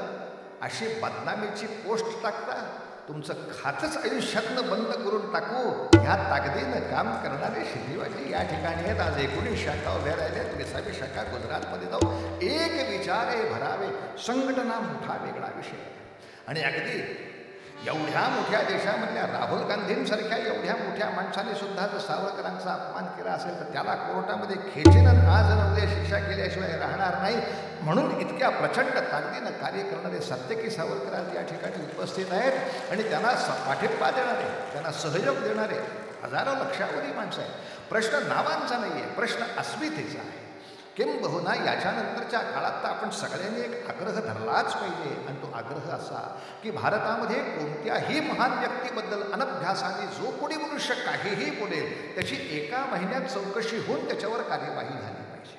अशी बदनामीची पोस्ट टाकता, तुमचं खातच आयुष्यातनं बंद करून टाकू, ह्या ताकदीनं काम करणारे श्रीदेवाजी या ठिकाणी आहेत. आज 19 शाखा उभ्या राहिल्यात, 20वी शाखा गुजरातमध्ये जाऊ. एक विचारे भरावे, संघटना मोठा वेगळा विषय. आणि अगदी एवढ्या मोठ्या देशामधल्या राहुल गांधींसारख्या एवढ्या मोठ्या माणसाने सुद्धा जर सावरकरांचा अपमान केला असेल तर त्याला कोर्टामध्ये खेचीनं आज उद्या शिक्षा केल्याशिवाय राहणार नाही. म्हणून इतक्या प्रचंड ताकदीनं कार्य करणारे सत्यकी सावरकर आज या ठिकाणी उपस्थित आहेत आणि त्यांना पाठिंबा देणारे, त्यांना सहयोग देणारे हजारो लक्षावधी माणसं आहेत. प्रश्न नावांचा नाही आहे, प्रश्न अस्मितेचा आहे. किंबहुना याच्यानंतरच्या काळात तर आपण सगळ्यांनी एक आग्रह धरलाच पाहिजे, आणि तो आग्रह असा की भारतामध्ये कोणत्याही महान व्यक्तीबद्दल अनभ्यासाने जो कोणी मनुष्य काहीही बोलेल त्याची एका महिन्यात चौकशी होऊन त्याच्यावर कार्यवाही झाली पाहिजे.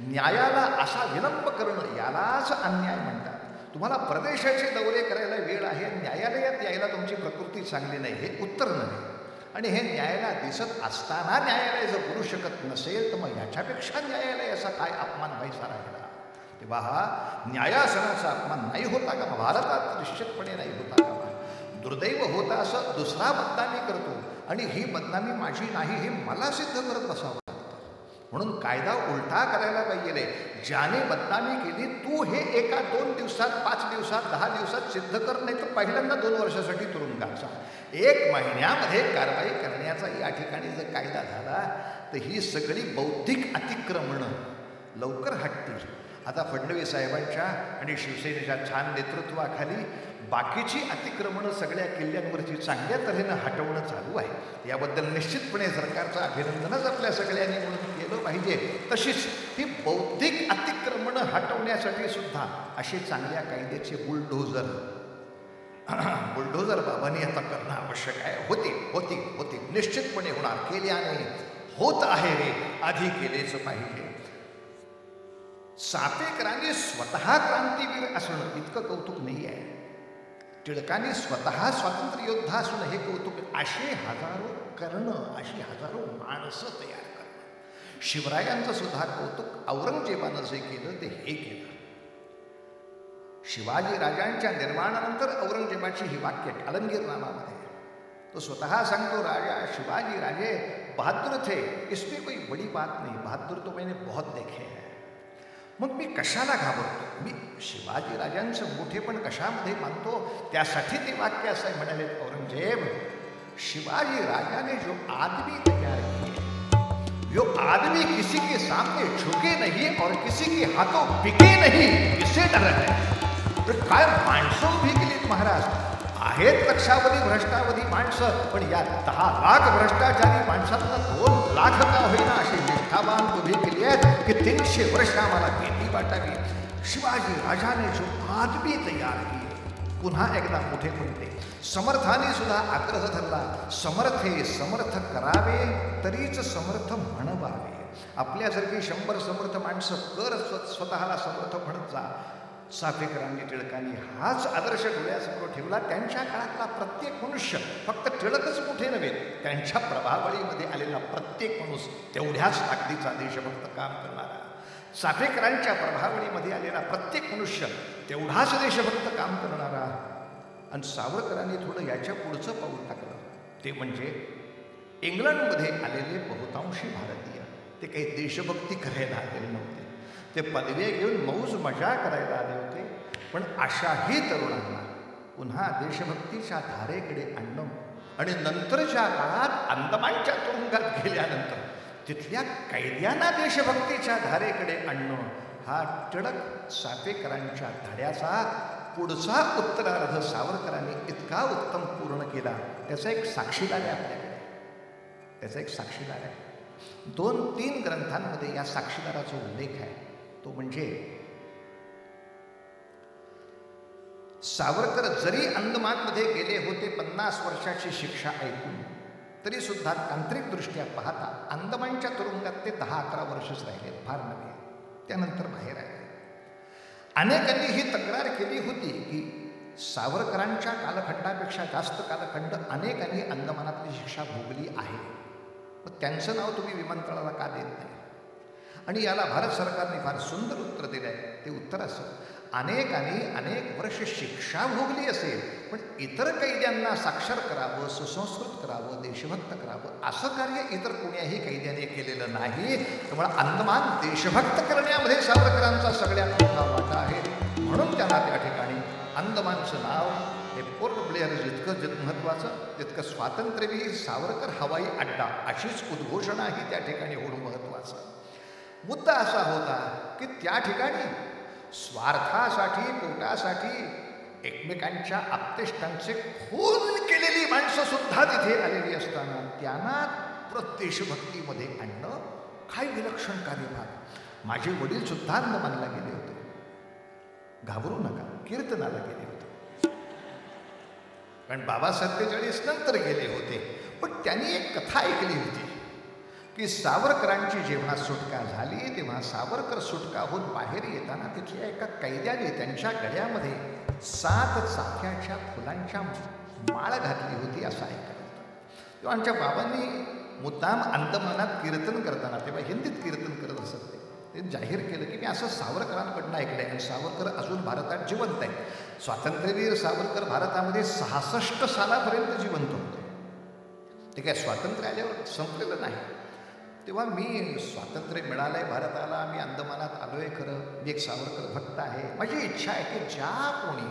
न्यायाला असा विलंब करणं यालाच अन्याय म्हणतात. तुम्हाला प्रदेशाचे दौरे करायला वेळ आहे, न्यायालयात यायला तुमची प्रकृती चांगली नाही, हे उत्तर नव्हे. आणि हे न्यायाला दिसत असताना न्यायालय जर बोलू शकत नसेल तर मग याच्यापेक्षा न्यायालयाचा काय अपमान व्हायचा राहिला. तेव्हा हा न्यायासनाचा अपमान नाही होता का? भारतात निश्चितपणे नाही होता का? दुर्दैव होतं असं दुसरा बदनामी करतो आणि ही बदनामी माझी नाही हे मला सिद्ध करत बसावं लागतं. म्हणून कायदा उलटा करायला पाहिजे. ज्याने बदनामी केली तू हे एका 2 दिवसात 5 दिवसात 10 दिवसात सिद्ध कर, नाही तर पहिल्यांदा 2 वर्षासाठी तुरुंगाचा 1 महिन्यामध्ये कारवाई करण्याचा या ठिकाणी जर कायदा झाला तर ही सगळी बौद्धिक अतिक्रमणं लवकर हटतील. आता फडणवीस साहेबांच्या आणि शिवसेनेच्या छान नेतृत्वाखाली बाकीची अतिक्रमणं सगळ्या किल्ल्यांवरची चांगल्या तऱ्हेनं हटवणं चालू आहे. याबद्दल निश्चितपणे सरकारचं अभिनंदनच आपल्या सगळ्यांनी म्हणून केलं पाहिजे. तशीच ही बौद्धिक अतिक्रमणं हटवण्यासाठी सुद्धा असे चांगल्या कायद्याचे बुलडोझर बाबांनी आता करणं आवश्यक आहे. होती निश्चितपणे होणार. केल्याने होत आहे रे, आधी केलेच पाहिजे. चाफेकरांनी स्वतः क्रांतीवीर असणं इतकं कौतुक नाही आहे. टिळकांनी स्वतः स्वातंत्र्य योद्धा असून हे कौतुक. अशी हजारो माणसं तयार करणं. शिवरायांचं सुद्धा कौतुक औरंगजेबानं जे केलं ते हे केलं. शिवाजी राजांच्या निर्माणानंतर औरंगजेबाची ही वाक्य आलमगीर नामामध्ये तो स्वतः सांगतो, राजा शिवाजी राजे बहादुर थे, इसमें कोई बड़ी बात नहीं, बहादुर तो मैंने बहुत देखे हैं. मग मी कशाला घाबरतो? मी शिवाजी राजांचं मोठेपण कशामध्ये मानतो? त्यासाठी ते वाक्य असं म्हणाले, औरंगजेब शिवाजी राजा ने जो आदमी तैयार किए, जो आदमी किसी के सामने झुके नहीं और किसी के हाथों बिके नहीं, इससे डर है. तर काय माणसं उभी केलीत महाराज. आहेत लक्षावधी भ्रष्टावधी माणसं, पण या 10 लाख भ्रष्टाचारी माणसांना 2 लाख का होईना अशी निष्ठावान उभी केली आहेत की 300 वर्ष आम्हाला खेती वाटावी. शिवाजी राजाने जो आदमी तयार केले. पुन्हा एकदा मोठे म्हणते, समर्थाने सुद्धा आग्रह धरला, समर्थे समर्थ करावे तरीच समर्थ म्हणवावे. आपल्यासारखी 100 समर्थ माणसं कर स्वतःला समर्थ म्हणत जा. चाफेकरांनी टिळकांनी हाच आदर्श डोळ्यासमोर ठेवला. त्यांच्या काळातला प्रत्येक मनुष्य, फक्त टिळकच मोठे नव्हे, त्यांच्या प्रभावळीमध्ये आलेला प्रत्येक माणूस तेवढ्याच ताकदीचा देशभक्त काम करणारा. चाफेकरांच्या प्रभावळीमध्ये आलेला प्रत्येक मनुष्य तेवढाच देशभक्त काम करणारा. आणि सावरकरांनी थोडं याच्या पुढचं पाऊल टाकलं. ते म्हणजे इंग्लंडमध्ये आलेले बहुतांशी भारतीय. ते काही देशभक्ती करायला आलेले नव्हते, ते पदव्या घेऊन मौज मजा करायला आले होते. पण अशाही तरुणांना पुन्हा देशभक्तीच्या धारेकडे आणणं आणि नंतरच्या काळात अंदमानच्या तुरुंगात गेल्यानंतर तिथल्या कैद्यांना देशभक्तीच्या धारेकडे आणणं हा टिळक चाफेकरांच्या धड्याचा पुढचा उत्तरार्ध सावरकरांनी इतका उत्तम पूर्ण केला. त्याचा एक साक्षीदार आहे आपल्याकडे. त्याचा एक साक्षीदार आहे. 2-3 ग्रंथांमध्ये या साक्षीदाराचा उल्लेख आहे. तो म्हणजे सावरकर जरी अंदमानमध्ये गेले होते 50 वर्षाची शिक्षा ऐकून, तरी सुद्धा तांत्रिकदृष्ट्या पाहता अंदमानच्या तुरुंगात ते 10-11 वर्षच राहिले, फार नव्हे. त्यानंतर बाहेर आले. अनेकांनी ही तक्रार केली होती की सावरकरांच्या कालखंडापेक्षा जास्त कालखंड अनेकांनी अंदमानातली शिक्षा भोगली आहे. पण त्यांचं नाव तुम्ही विमानतळाला का देत नाही? आणि याला भारत सरकारने फार सुंदर उत्तर दिलं आहे. ते उत्तर असं, अनेकांनी अनेक वर्ष शिक्षा भोगली असेल, पण इतर कैद्यांना साक्षर करावं, सुसंस्कृत करावं, देशभक्त करावं असं कार्य इतर कोण्याही कैद्याने केलेलं नाही. त्यामुळे अंदमान देशभक्त करण्यामध्ये सावरकरांचा सगळ्यात मोठा वाटा आहे. म्हणून त्यांना त्या ठिकाणी अंदमानचं नाव हे पोर्ट ब्लेअर जितकं महत्त्वाचं तितकं स्वातंत्र्यवीर सावरकर हवाई अड्डा अशीच उद्घोषणाही त्या ठिकाणी होणं महत्त्वाचं. मुद्दा असा होता की त्या ठिकाणी स्वार्थासाठी, पोटासाठी एकमेकांच्या आप्तेष्टांचे खून केलेली माणसं सुद्धा तिथे आलेली असताना त्यांना देशभक्तीमध्ये आणणं काय विलक्षण कार्यभाग. माझे वडील सुद्धा अंदमानला गेले होते. घाबरू नका, कीर्तनाला गेले होते, कारण बाबा 47 नंतर गेले होते. पण त्यांनी एक कथा ऐकली होती की सावरकरांची जेव्हा सुटका झाली तेव्हा सावरकर सुटका होऊन बाहेर येताना तिथल्या एका कैद्याने त्यांच्या गळ्यामध्ये 7 चाफ्याच्या फुलांच्या माळ घातली होती असं ऐकलं होतं. तेव्हा आमच्या बाबांनी मुद्दाम अंदमानात कीर्तन करताना, तेव्हा हिंदीत कीर्तन करत असत ते, ते जाहीर केलं की मी असं सावरकरांकडनं ऐकलं आहे. आणि सावरकर अजून भारतात जिवंत आहे. स्वातंत्र्यवीर सावरकर भारतामध्ये 66 सालापर्यंत जिवंत होते. ते काय स्वातंत्र्य आल्यावर संपलेलं नाही. तेव्हा मी स्वातंत्र्य मिळालं आहे भारताला, मी अंदमानात आलो आहे खरं, मी एक सावरकर भक्त आहे. माझी इच्छा आहे की ज्या कोणी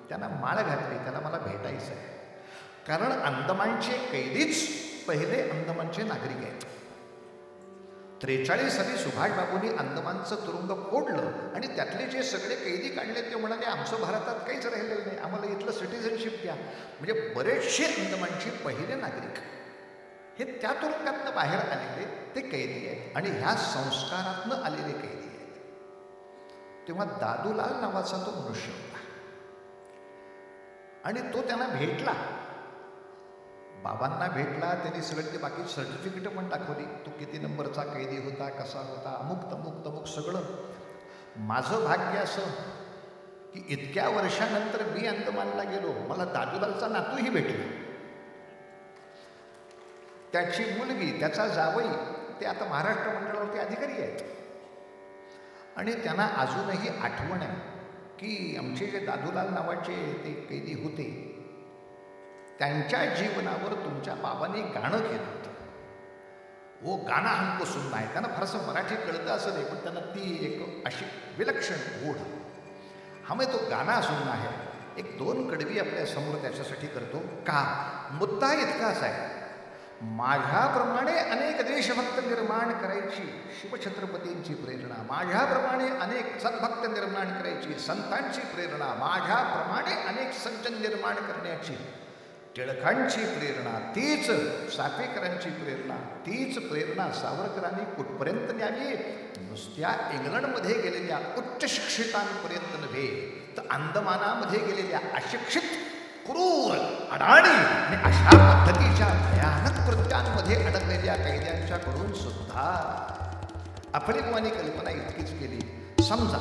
त्यांना माळ घातली त्याला मला भेटायचं आहे. कारण अंदमानचे कैदीच पहिले अंदमानचे नागरिक आहेत. 43 साली सुभाषबाबूंनी अंदमानचं तुरुंग फोडलं आणि त्यातले जे सगळे कैदी काढले ते म्हणाले आमचं भारतात काहीच राहिलेलं नाही, आम्हाला इथलं सिटिझनशिप द्या. म्हणजे बरेचसे अंदमानचे पहिले नागरिक हे त्या तुरुंगातनं बाहेर आलेले ते कैदी आहेत आणि ह्या संस्कारातनं आलेले कैदी आहेत. तेव्हा दादूलाल नावाचा तो मनुष्य होता आणि तो त्यांना भेटला, बाबांना भेटला. त्यांनी सगळं ते बाकी सर्टिफिकेट पण दाखवली, तो किती नंबरचा कैदी होता, कसा होता, अमुक तमुक तमुक सगळं. माझं भाग्य असं की इतक्या वर्षानंतर मी अंदमानला गेलो, मला दादूलालचा नातूही भेटला. त्याची मुलगी, त्याचा जावई, ते आता महाराष्ट्र मंडळावरती अधिकारी आहेत. आणि त्यांना अजूनही आठवण आहे की आमचे जे दादूलाल नावाचे ते कैदी होते त्यांच्या जीवनावर तुमच्या बाबांनी गाणं केलं होतं. वो गाणं हमको सुनना है. त्यांना फारसं मराठी कळतं असं नाही, पण त्यांना ती एक अशी विलक्षण ओढ, हमें तो गाणं सुनना है. एक 2 कडवी आपल्या समोर त्याच्यासाठी करतो. का मुद्दा इतकाच आहे, माझ्याप्रमाणे अनेक देशभक्त निर्माण करायची शिवछत्रपतींची प्रेरणा, माझ्याप्रमाणे अनेक सद्भक्त निर्माण करायची संतांची प्रेरणा, माझ्याप्रमाणे अनेक सज्जन निर्माण करण्याची टिळकांची प्रेरणा, तीच चापेकरांची प्रेरणा, तीच प्रेरणा सावरकरांनी कुठपर्यंत न्यावी. नुसत्या इंग्लंडमध्ये गेलेल्या उच्च शिक्षितांपर्यंत नव्हे, तर अंदमानामध्ये गेलेल्या अशिक्षित, क्रूर, अडाणी आणि अशा पद्धतीच्या भयानक कृत्यांमध्ये अडकलेल्या कैद्यांच्याकडून सुद्धा अफलिकवानी कल्पना इतकीच केली. समजा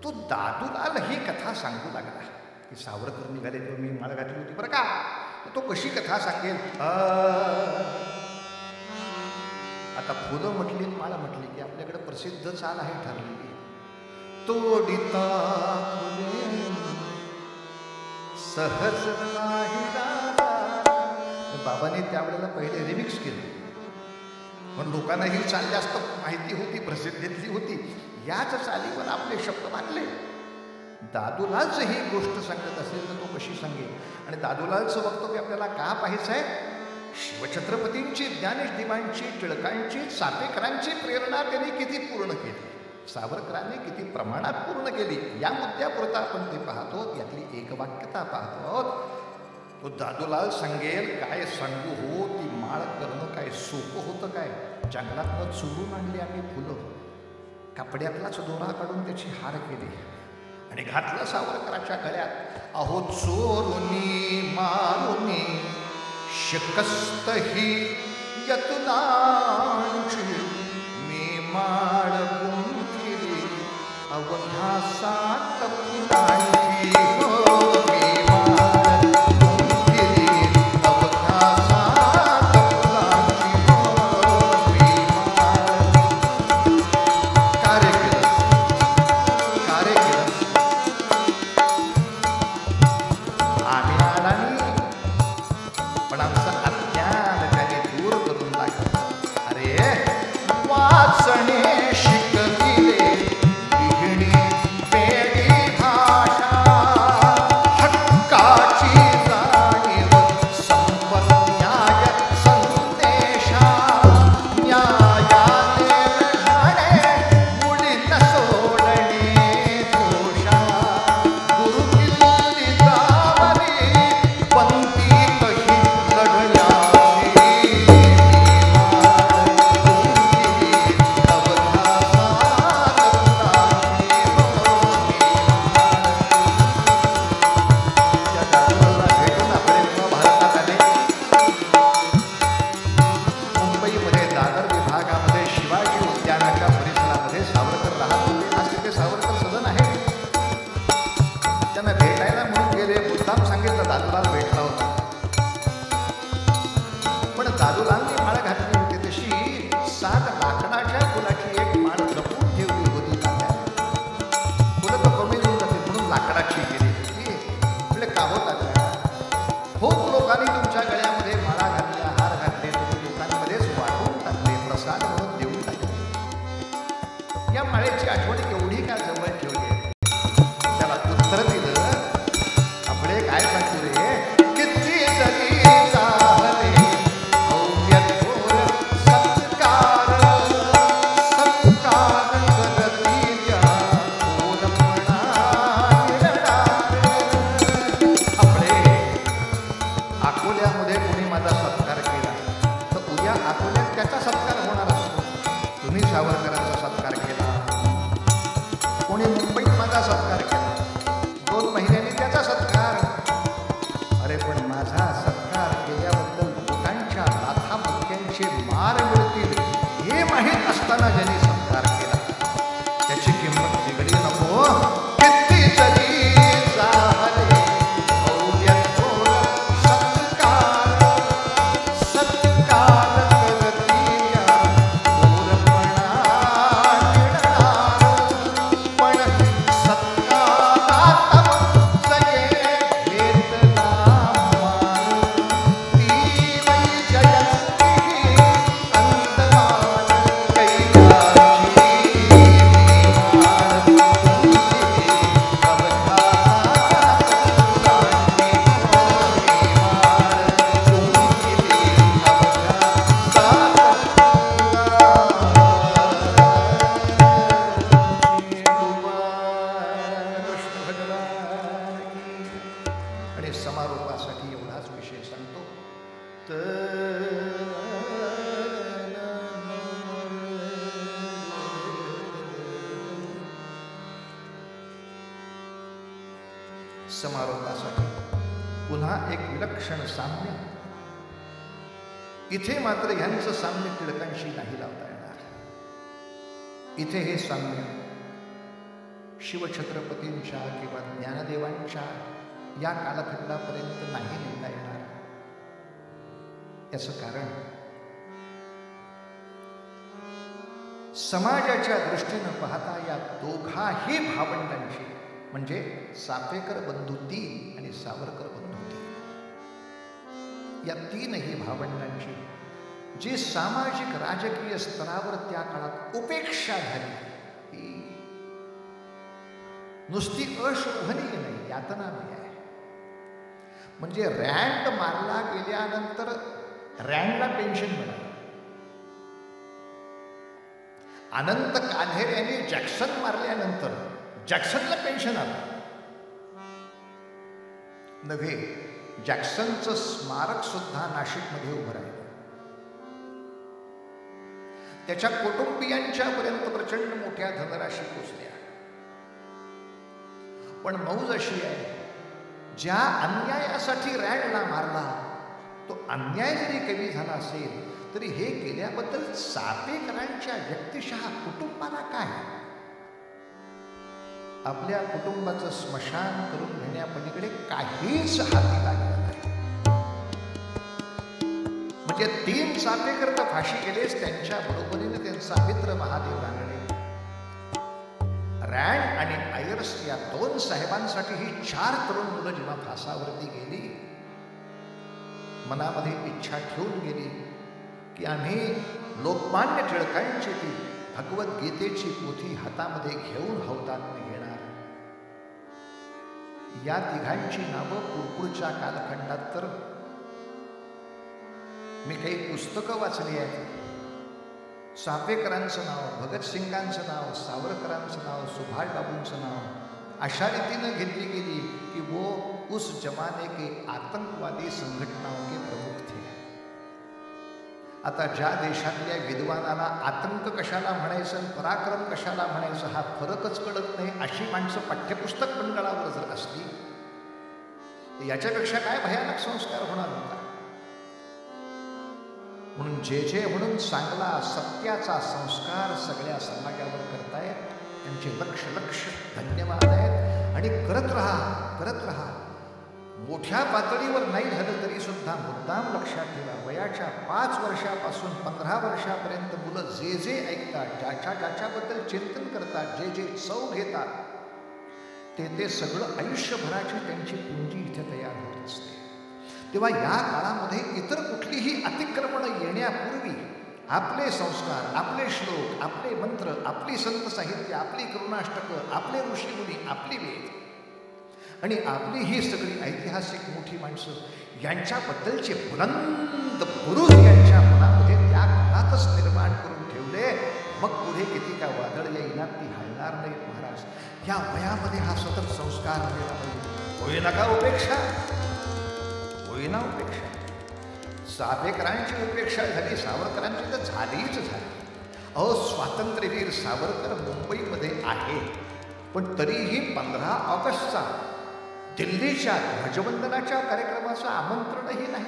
तो दादूलाल ही कथा सांगू लागला की सावरकर निघाले तेव्हा मी माळ घातली होती बरं का. तो कशी कथा सांगेल. आता फुलं म्हटली, माळ म्हटली की आपल्याकडे प्रसिद्ध चाल आहे ठरलेली, तोडिता फुले सहज बाबांनी त्यावेळेला पहिले रिमिक्स केलं, पण लोकांना ही चाल जास्त माहिती होती, प्रसिद्धीतली होती. याच चालीवर आपले शब्द बांधले. दादूलालच ही गोष्ट सांगत असेल तर तो कशी सांगेल. आणि दादूलालचं वक्तव्य आपल्याला का पाहायचं आहे. शिवछत्रपतींची, ज्ञानेश्वरांची, टिळकांची, चापेकरांची प्रेरणा त्यांनी किती पूर्ण केली, सावरकरांनी किती प्रमाणात पूर्ण केली, या मुद्द्यापुरता आपण ते पाहतो. यातली एकवाक्यता पाहतो आहोत. तो दादूलाल सांगेल, काय सांगू हो, ती माळ करणं काय सोपं होतं काय. जंगलातनं चोरून आणली आम्ही फुलं, कपड्यातलाच दोरा काढून त्याची हार केली आणि घातलं सावरकराच्या गळ्यात. अहो चोरुनी मारुनी शिकस्त ही यतुनांची, मी माळ गुंफिली अवघ्या 7 फुलांची. मी माळ गुंफिली अवघ्या 7 फुलांची. मी माळ कार्य केलं, कार्य केलं. आम्ही अडाणी, पण आमचं अज्ञान त्याने दूर करून टाकलं. अरे वाचणे शिकविले लिहिणी या माळेची आठवण एवढी का जवळ ठेवली? त्याला उत्तर दिलं, आपले काय सांगू रे, किती जरी चालले भव्य थोर सत्कार, सत्कार करती त्या कोलपणा मिळणार. आपले अकोल्यामध्ये कोणी माझा सत्कार केला तर उद्या अकोल्यात त्याचा सत्कार होणार असतो. तुम्ही सावरकरांचा सत्कार केला, कोणी मुंबईत माझा सत्कार केला, 2 महिन्यांनी त्याचा सत्कार. अरे पण माझा सत्कार केल्याबद्दल बोटांच्या लाथा बुक्यांचे मार मिळतील हे माहीत असताना ज्यांनी सत्कार केला त्याची किंमत बिघडी नको. किती जरी झाले भव्य थोर सत्कार, सत्कार करती या कोलपणा मिळणार. पण सत्कारात सये घेतला मान, ती वै जयंती अंतमान कैलाची निहाळ तुमची अवघा सत्पुरांची निहाळ तुमची आणि समारोपासाठी एवढाच विषय सांगतो. समारोपासाठी पुन्हा एक विलक्षण साम्य. इथे मात्र ह्यांचं साम्य टिळकांशी नाही लावता येणार. इथे हे साम्य शिवछत्रपतींच्या किंवा ज्ञानदेवांच्या या कालखंडापर्यंत नाही नेता येणार. याचं कारण समाजाच्या दृष्टीनं पाहता या दोघाही भावंडांची म्हणजे चाफेकर बंधू 3 आणि सावरकर बंधू 3, या 3ही भावंडांची जी सामाजिक राजकीय स्तरावर त्या काळात उपेक्षा झाली ही नुसती अशोभनीय नाही, यातनामय आहे. म्हणजे रँड मारला गेल्यानंतर रँडला पेन्शन मिळालं. अनंत कान्हेर यांनी जॅक्सन मारल्यानंतर जॅक्सनला पेन्शन आलं नव्हे, जॅक्सनचं स्मारक सुद्धा नाशिकमध्ये उभं राहिलं. त्याच्या कुटुंबियांच्या पर्यंत प्रचंड मोठ्या धनराशी पोचल्या. पण मौज अशी आहे, ज्या अन्यायासाठी रँडला मारला तो अन्याय जरी कमी झाला असेल तरी हे केल्याबद्दल चाफेकरांच्या व्यक्तिशः कुटुंबाला काय, आपल्या कुटुंबाचं स्मशान करून घेण्यापलीकडे काहीच हाती लागलं नाही. म्हणजे 3 चाफेकर तर फाशी गेलेच, त्यांच्या बरोबरीने त्यांचा मित्र महादेव रानडे, रँड आणि आयर्स या 2 साहेबांसाठी ही 4 तरुण मुलं जेव्हा फासावरती गेली, मनामध्ये इच्छा ठेवून गेली की आम्ही लोकमान्य टिळकांची ती भगवद्गीतेची पोथी हातामध्ये घेऊन हौदात घेणार. या 3घांची नावं पुढच्या कालखंडात तर मी काही पुस्तकं वाचली आहेत. चाफेकरांचं नाव, भगतसिंगांचं नाव, सावरकरांचं नाव, सुभाषबाबूंचं नाव अशा रीतीनं घेतली गेली की वो उस जमाने के आतंकवादी संघटनाओं के प्रमुख थे. आता ज्या देशातल्या विद्वानाला आतंक कशाला म्हणायचं, पराक्रम कशाला म्हणायचं हा फरकच कळत नाही, अशी माणसं पाठ्यपुस्तक मंडळावर जर असली तर याच्यापेक्षा काय भयानक संस्कार होणार होता. म्हणून जे म्हणून चांगला सत्याचा संस्कार सगळ्या समाजावर करतायत त्यांचे लक्ष लक्ष धन्यवाद आहेत. आणि करत राहा. मोठ्या पातळीवर नाही झालं तरी सुद्धा मुद्दाम लक्षात ठेवा, वयाच्या 5 वर्षापासून 15 वर्षापर्यंत मुलं जे ऐकतात, ज्याच्याबद्दल चिंतन करतात, जे चव घेतात ते सगळं आयुष्यभराची त्यांची पुंजी इथे तयार होत असते. तेव्हा या काळामध्ये इतर कुठलीही अतिक्रमणं येण्यापूर्वी आपले संस्कार, आपले श्लोक, आपले मंत्र, आपली संत साहित्य, आपली करुणाष्टकं, आपले ऋषीमुनी, आपली वेद आणि आपली ही सगळी ऐतिहासिक मोठी माणसं यांच्याबद्दलचे बुलंद बुरुज यांच्या मनामध्ये त्या काळातच निर्माण करून ठेवले. मग पुढे किती का वादळ येईना ती हलणार नाही महाराज. या वयामध्ये हा सतत संस्कार व्हायला पाहिजे. होई नका उपेक्षा, होईना उपेक्षा. चाफेकरांची उपेक्षा झाली, सावरकरांची तर झालीच झाली. अहो, स्वातंत्र्यवीर सावरकर मुंबईमध्ये आहे, पण तरीही 15 ऑगस्टचा दिल्लीच्या ध्वजवंदनाच्या कार्यक्रमाचं आमंत्रणही नाही.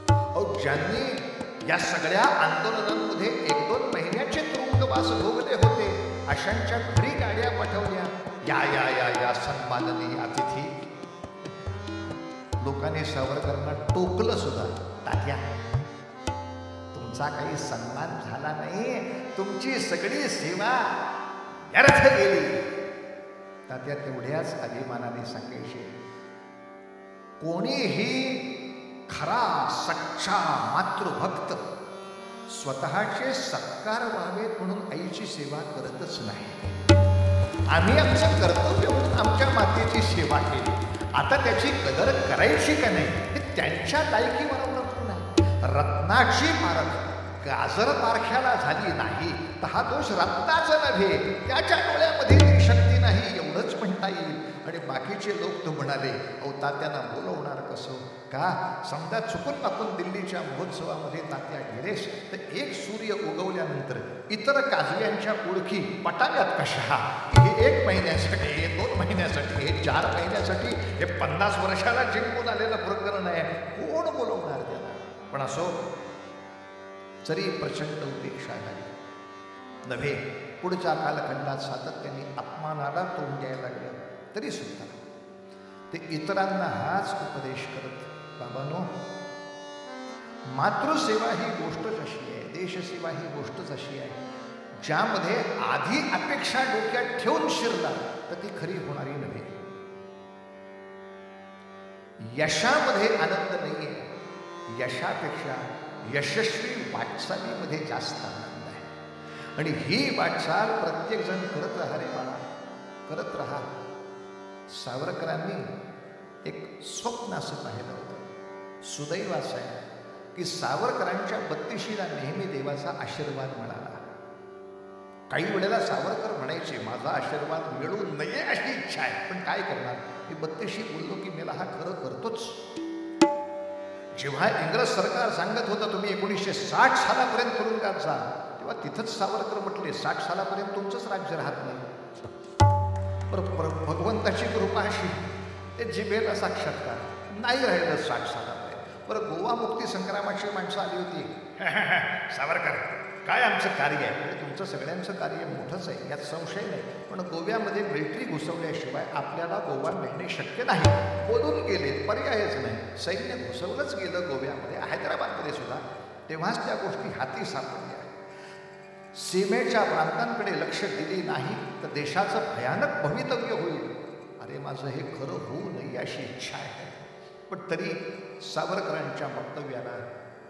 अहो, ज्यांनी या सगळ्या आंदोलनांमध्ये 1-2 महिन्याचे तुरुंगवास भोगले होते, अशांच्या घरी गाड्या पाठवल्या. या या या या सन्माननीय अतिथी. लोकांनी सावरकरांना टोकलं सुद्धा. तात्या, तुमचा काही सन्मान झाला नाही, तुमची सगळी सेवा व्यर्थ गेली. तात्या तेवढ्याच अभिमानाने सांगायचे, कोणीही खरा सच्चा मातृभक्त स्वतःचे सत्कार व्हावेत म्हणून आईची सेवा करतच नाही. आम्ही आमचं कर्तव्य म्हणून आमच्या मातेची सेवा केली. आता त्याची कदर करायची का नाही हे त्यांच्या लायकीवर अवलंबून आहे. रत्नाची पारख गाजर पारख्याला झाली नाही तर हा दोष रत्नाचा नव्हे, त्याच्या डोळ्यामध्ये ती शक्ती नाही एवढंच म्हणता येईल. आणि बाकीचे लोक तो म्हणाले, अहो तात्यांना बोलवणार कसं का? समजा चुकून आपण दिल्लीच्या महोत्सवामध्ये तात्या गेलेस तर एक सूर्य उगवल्यानंतर इतर काजव्यांच्या ओळखी पटाव्यात कशा? हे 1 महिन्यासाठी, हे 2 महिन्यासाठी, हे 4 महिन्यासाठी, हे 50 वर्षाला जिंकून आलेलं प्रकरण आहे. कोण बोलवणार त्याला? पण असो, जरी प्रचंड उपेक्षा झाली नव्हे, पुढच्या कालखंडात सातत्याने अपमानाला तोंड द्यायला लागलं तरी सुद्धा ते इतरांना हाच उपदेश करत, बाबांनो, मातृसेवा ही गोष्टच अशी आहे, देशसेवा ही गोष्टच अशी आहे, ज्यामध्ये आधी अपेक्षा डोक्यात ठेवून शिरला तर ती खरी होणारी नव्हे. यशामध्ये आनंद नाहीये, यशापेक्षा यशस्वी वाटचालीमध्ये जास्त आनंद आहे. आणि ही वाटचाल प्रत्येक जण करत राहा रे बाळा, करत राहा. सावरकरांनी एक स्वप्न असं पाहिलं होतं. सुदैवाचं आहे की सावरकरांच्या 32शीला नेहमी देवाचा आशीर्वाद मिळाला. काही वेळेला सावरकर म्हणायचे, माझा आशीर्वाद मिळू नये अशी इच्छा आहे, पण काय करणार, मी 32शी बोललो की मेला हा खरं करतोच. जेव्हा इंग्रज सरकार सांगत होतं तुम्ही 1960 सालापर्यंत तुरुंगात जा, तेव्हा तिथंच सावरकर म्हटले 60 सालापर्यंत तुमचंच राज्य राहत नाही. भगवंताची कृपा अशी, ते जिभेला साक्षात्कार नाही राहिलं 60 सालापर्यंत. बरं, गोवा मुक्ती संग्रामाची माणसं आली होती. सावरकर, काय आमचं कार्य आहे? म्हणजे तुमचं सगळ्यांचं कार्य मोठंच आहे, यात संशय नाही, पण गोव्यामध्ये मिलिटरी घुसवल्याशिवाय आपल्याला गोवा मिळणे शक्य नाही. बोलून गेले, पर्यायच नाही. सैन्य घुसवलंच गेलं गोव्यामध्ये, हैदराबादमध्ये सुद्धा. तेव्हाच त्या गोष्टी हाती सापडल्या. सीमेच्या प्रांतांकडे लक्ष दिले नाही तर देशाचं भयानक भवितव्य होईल. अरे, माझं हे खरं होऊ नये अशी इच्छा आहे. पण तरी सावरकरांच्या वक्तव्याला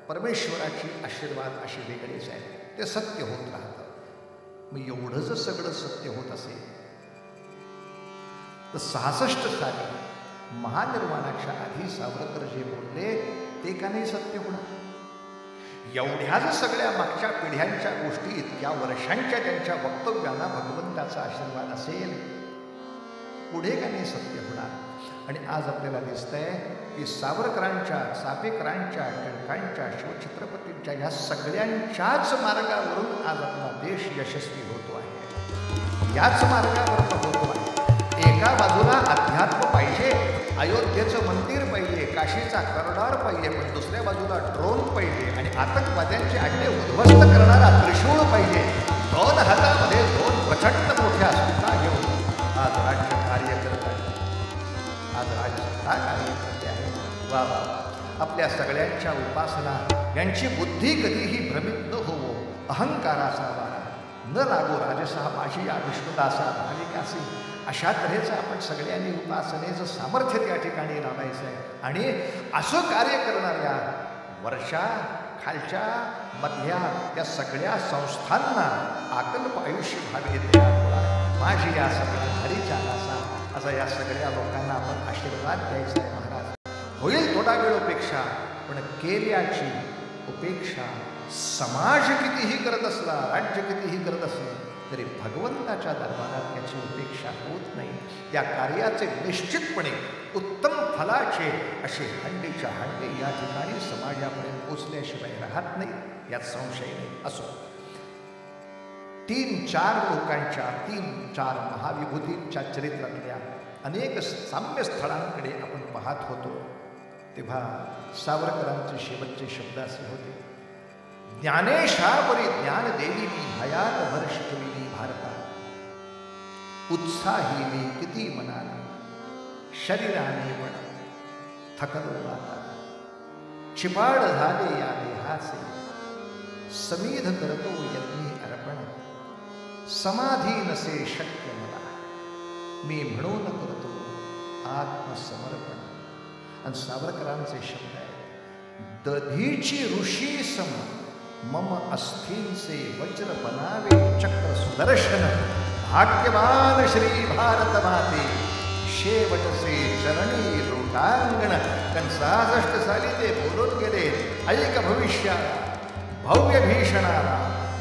परमेश्वराची आशीर्वाद अशी वेगळीच आहे, ते सत्य होत राहतं. मग एवढं जर सगळं सत्य होत असेल तर 66 साली महानिर्वाणाच्या आधी सावरकर जे बोलले ते का नाही सत्य होणार? एवढ्याच सगळ्या मागच्या पिढ्यांच्या गोष्टी, इतक्या वर्षांच्या त्यांच्या वक्तव्यांना भगवंताचा आशीर्वाद असेल, पुढे का नाही सत्य होणार? आणि आज आपल्याला दिसतंय की सावरकरांच्या, चाफेकरांच्या, टिळकांच्या, शिवछत्रपतींच्या या सगळ्यांच्याच मार्गावरून आज आपला देश यशस्वी होतो आहे. याच मार्गावर होतो आहे. एका बाजूला अध्यात्म पाहिजे, अयोध्येचं मंदिर पाहिजे, काशीचा करडार पाहिजे, पण दुसऱ्या बाजूला ड्रोन पाहिजे आणि आतंकवाद्यांचे अड्डे उद्ध्वस्त करणारा त्रिशूळ पाहिजे. 2 हातामध्ये 2 प्रचंड मोठ्या सत्ता घेऊन आज राज्य कार्य करत आहे. आज राज्यसत्ता कार्य करते आहे. वा वा, आपल्या सगळ्यांच्या उपासना यांची बुद्धी कधीही भ्रमित न होवो. अहंकाराचा वारा न लागो राजसा माझी या विष्णुदासा भाविकासी. अशा तऱ्हेचं आपण सगळ्यांनी उपासनेचं सामर्थ्य त्या ठिकाणी लावायचं आहे. आणि असं कार्य करणाऱ्या वर्षा खालच्या मधल्या या सगळ्या संस्थांना आकल्प आयुष्य व्हावे दयाळुळा माझी या सगळ्या हरीच्या दासा असा या सगळ्या लोकांना आपण आशीर्वाद द्यायचा आहे महाराज. होईल थोडा वेळ उपेक्षा, पण केल्याची उपेक्षा समाज कितीही करत असला, राज्य कितीही करत असलं तरी भगवंताच्या दरबारात याची उपेक्षा होत नाही. या कार्याचे निश्चितपणे उत्तम फलाचे असे हंडीच्या हंडे या ठिकाणी समाजापर्यंत पोचल्याशिवाय राहत नाही, यात संशय नाही. असो, 3-4 लोकांच्या 3-4 महाविभूतींच्या चरित्रातल्या अनेक साम्य स्थळांकडे आपण पाहत होतो तेव्हा सावरकरांचे शेवटचे शब्द असे होते, ज्ञानेशावरी ज्ञान देवीनी हयात वर्षविली भारता, उत्साही मी किती मनाने शरीराने पण थकलो आता, छिपाड झाले या देहाचे समीध करतो यज्ञी अर्पण, समाधी नसे शक्य मला मी म्हणून करतो आत्मसमर्पण. आणि सावरकरांचे शब्द आहेत, दधीची ऋषी सम मम अस्थींचे वज्र बनावे चक्र सुदर्शन, भाग्यवान श्री भारत माते शेवटचे चरणी लोटांगण. कारण 66 साली ते बोलून गेले, ऐक भविष्याला भव्य भीषणाला,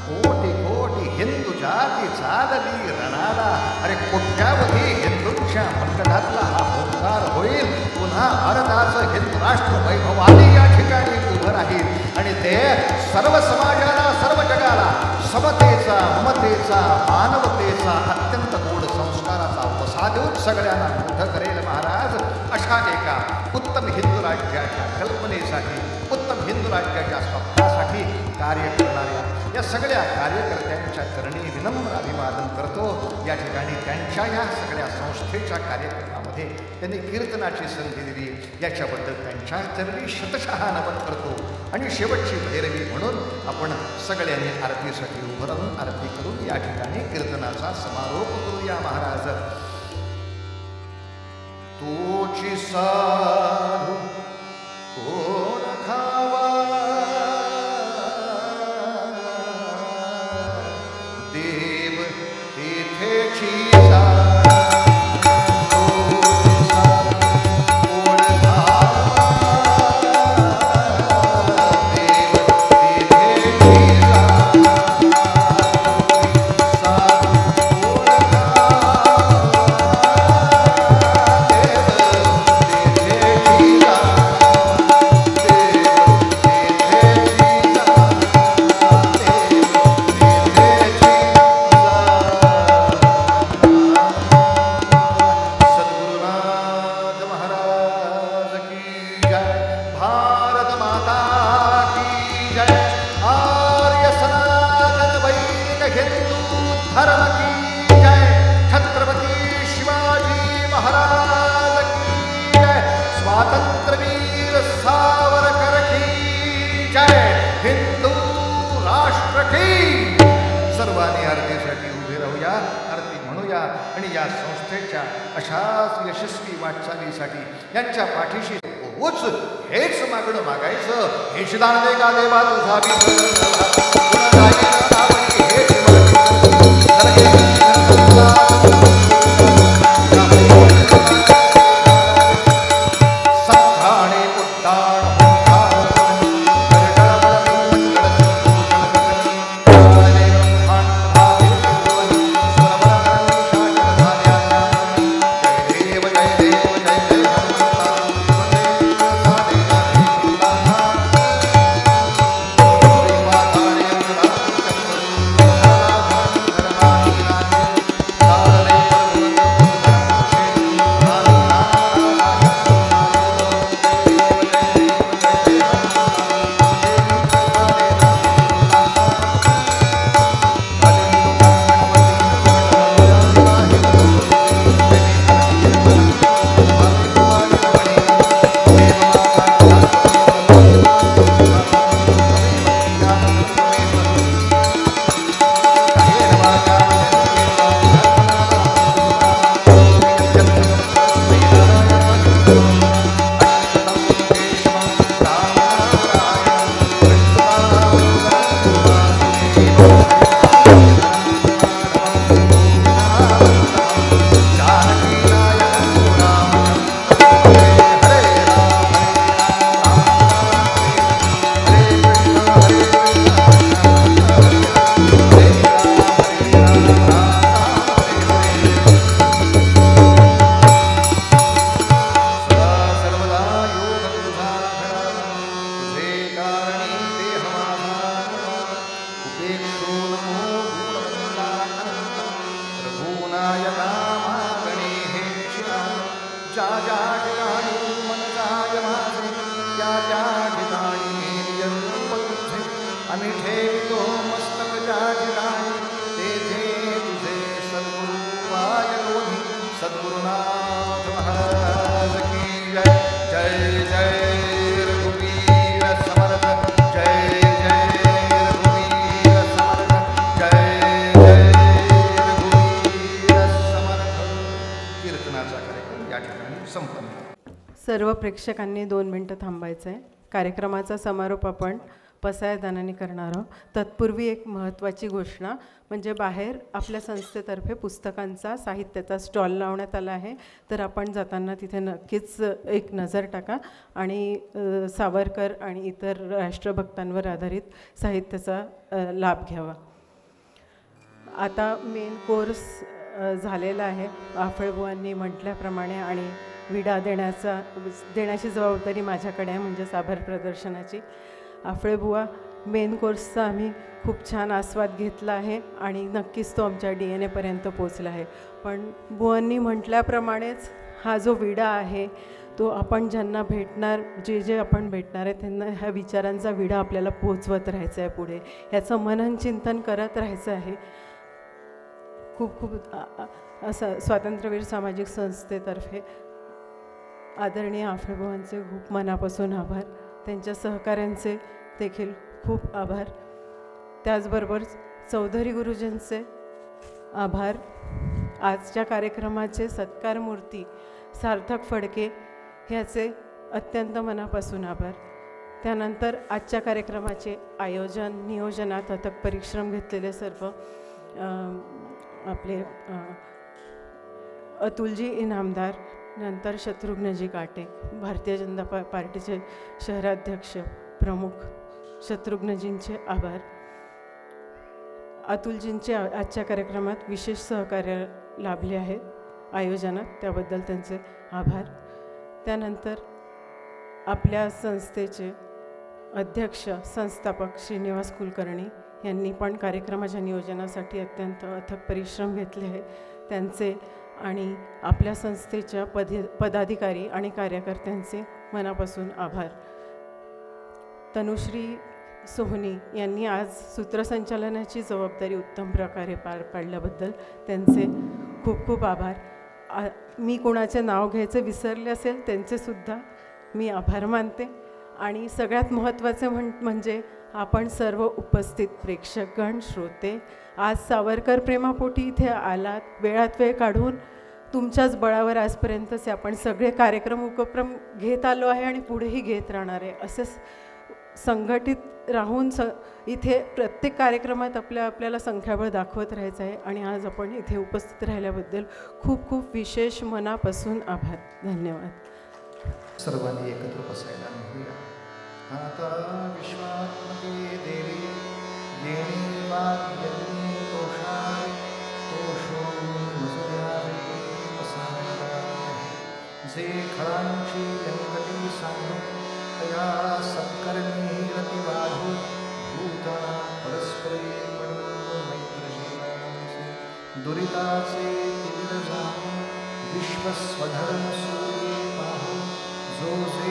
कोटी कोटी हिंदू जाती चालली रणाला. अरे कोट्यावधी हिंदूंच्या मनगटातला हा ओंकार होईल, पुन्हा भारताचं हिंदू राष्ट्र वैभवाने या ठिकाणी उभं राहील आणि ते सर्व समाजाला, सर्व जगाला समतेचा, ममतेचा, मानवतेचा अत्यंत गोड संस्काराचा वसा देऊन सगळ्यांना मोठं करेल महाराज. अशा एका उत्तम हिंदू राज्याच्या कल्पनेसाठी, उत्तम हिंदू राज्याच्या स्वप्नासाठी कार्य करणाऱ्या या सगळ्या कार्यकर्त्यांच्या चरणी विनम्र अभिवादन करतो. या ठिकाणी त्यांच्या या सगळ्या संस्थेच्या कार्यक्रमामध्ये त्यांनी कीर्तनाची संधी दिली, याच्याबद्दल त्यांच्या चरणी शतशः नमन करतो. आणि शेवटची भैरवी म्हणून आपण सगळ्यांनी आरतीसाठी उभं राहून आरती करून या ठिकाणी कीर्तनाचा समारोप करूया महाराज. तोची साधू कोण खावा, देव तेथेची अशाच यशस्वी वाटचालीसाठी यांच्या पाठीशी होच हेच मागणं मागायचं. हेच दान दे का देवा तुझा सर्व प्रेक्षकांनी 2 मिनटं थांबायचं आहे. कार्यक्रमाचा समारोप आपण पसायदानाने करणार आहोत. तत्पूर्वी एक महत्त्वाची घोषणा म्हणजे बाहेर आपल्या संस्थेतर्फे पुस्तकांचा साहित्याचा स्टॉल लावण्यात आला आहे. तर आपण जाताना तिथे नक्कीच एक नजर टाका आणि सावरकर आणि इतर राष्ट्रभक्तांवर आधारित साहित्याचा लाभ घ्यावा. आता मेन कोर्स झालेला आहे. आफळबुवांनी म्हटल्याप्रमाणे आणि विडा देण्याची जबाबदारी माझ्याकडे आहे, म्हणजेच आभार प्रदर्शनाची. आफळेबुवा, मेन कोर्सचा आम्ही खूप छान आस्वाद घेतला आहे आणि नक्कीच तो आमच्या DNA पोचला आहे. पण बुवांनी म्हटल्याप्रमाणेच हा जो विडा आहे तो आपण ज्यांना भेटणार, जे आपण भेटणार आहे त्यांना ह्या विचारांचा विडा आपल्याला पोचवत राहायचा आहे. पुढे याचं मनन चिंतन करत राहायचं आहे. खूप खूप असं स्वातंत्र्यवीर सामाजिक संस्थेतर्फे आदरणीय आफळेबुवांचे खूप मनापासून आभार. त्यांच्या सहकाऱ्यांचे देखील खूप आभार. त्याचबरोबर चौधरी गुरुजींचे आभार. आजच्या कार्यक्रमाचे सत्कारमूर्ती सार्थक फडके ह्याचे अत्यंत मनापासून आभार. त्यानंतर आजच्या कार्यक्रमाचे आयोजन नियोजनात अथक परिश्रम घेतलेले सर्व आपले अतुलजी इनामदार, नंतर शत्रुघ्नजी काटे, भारतीय जनता पार्टीचे शहराध्यक्ष प्रमुख शत्रुघ्नजींचे आभार. अतुलजींचे आजच्या कार्यक्रमात विशेष सहकार्य लाभले आहेत आयोजनात, त्याबद्दल त्यांचे आभार. त्यानंतर आपल्या संस्थेचे अध्यक्ष संस्थापक श्रीनिवास कुलकर्णी यांनी पण कार्यक्रमाच्या नियोजनासाठी अत्यंत अथक परिश्रम घेतले आहेत. त्यांचे आणि आपल्या संस्थेच्या पदाधिकारी आणि कार्यकर्त्यांचे मनापासून आभार. तनुश्री सोहनी यांनी आज सूत्रसंचालनाची जबाबदारी उत्तम प्रकारे पार पाडल्याबद्दल त्यांचे खूप खूप आभार. मी कोणाचे नाव घ्यायचे विसरले असेल त्यांचेसुद्धा मी आभार मानते. आणि सगळ्यात महत्त्वाचे म्हणजे आपण सर्व उपस्थित प्रेक्षकगण, श्रोते, आज सावरकर प्रेमापोटी इथे आलात, वेळात वेळ काढून तुमच्याच बळावर आजपर्यंतचे आपण सगळे कार्यक्रम उपक्रम घेत आलो आहे आणि पुढेही घेत राहणार आहे. असे संघटित राहून इथे प्रत्येक कार्यक्रमात आपल्याला संख्याबळ दाखवत राहायचं आहे. आणि आज आपण इथे उपस्थित राहिल्याबद्दल खूप खूप विशेष मनापासून आभार. धन्यवाद. सर्वांनी एकत्र बसायला म्हणूया. आता विश्वात्मके देवी येणी वाक्यज्ञे तोषाय तोषो मसुर्यावे मसाय जे खळांची व्यंकटी सांगो तया सत्कर्मी रतिवाधो भूता परस्परे पडो मैत्रजीवांचे दुरिताचे तीव्र जाणो विश्वस्वधर्म सूर्ये पाहो जो जे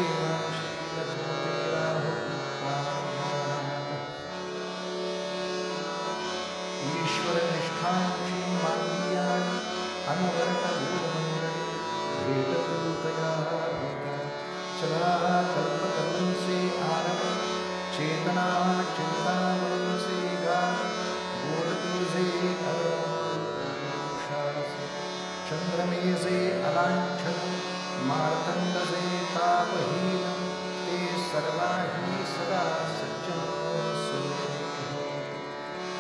ईश्वरनिष्ठांची मांदियाणी अनवर्त गुरुमंडळी भेटतूतया भूता चला कल्पतरूंचे आरव चेतना चिंतामणीचे गान बोलतीजे अरुषासे चंद्रमेजे अलांछन मार्तंडजे तापहीन ते सर्वाही सदा सज्जन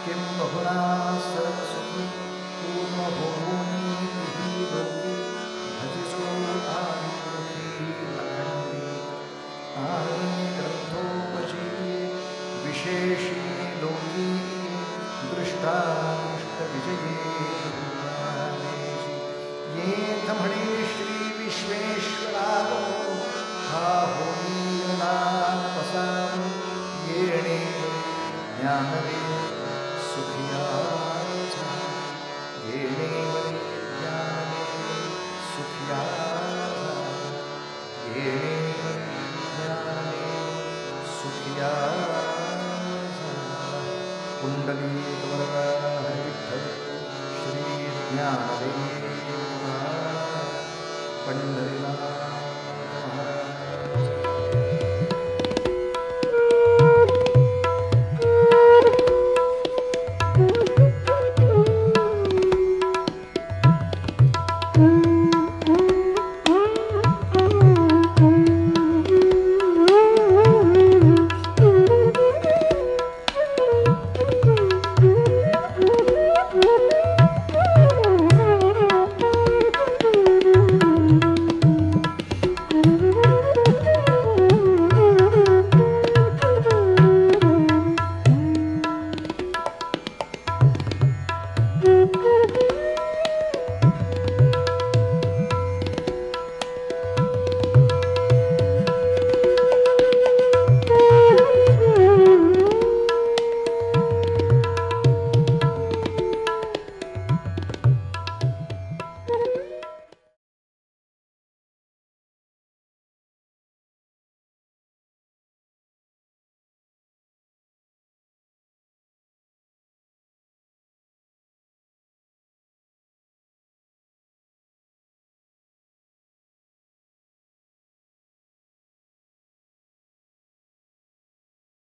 किं बहुना सर्वसुखी पूर्णभूमि तिहि लोके भजिसो आदिपुरुषी अखंडी आदि ग्रंथोपजीये विशेषी लोकी दृष्टा दृष्टविजये येथ म्हणे श्री विश्वेश्वरावो हा होई नाम पसारो येणे ज्ञानदे सुखिया येणेवरी ज्ञानदे सुखिया येणेवरी ज्ञानदे सुखिया कुंडली वरदा हरिविठ्ठल श्री ज्ञानदेव पंढरीनाथ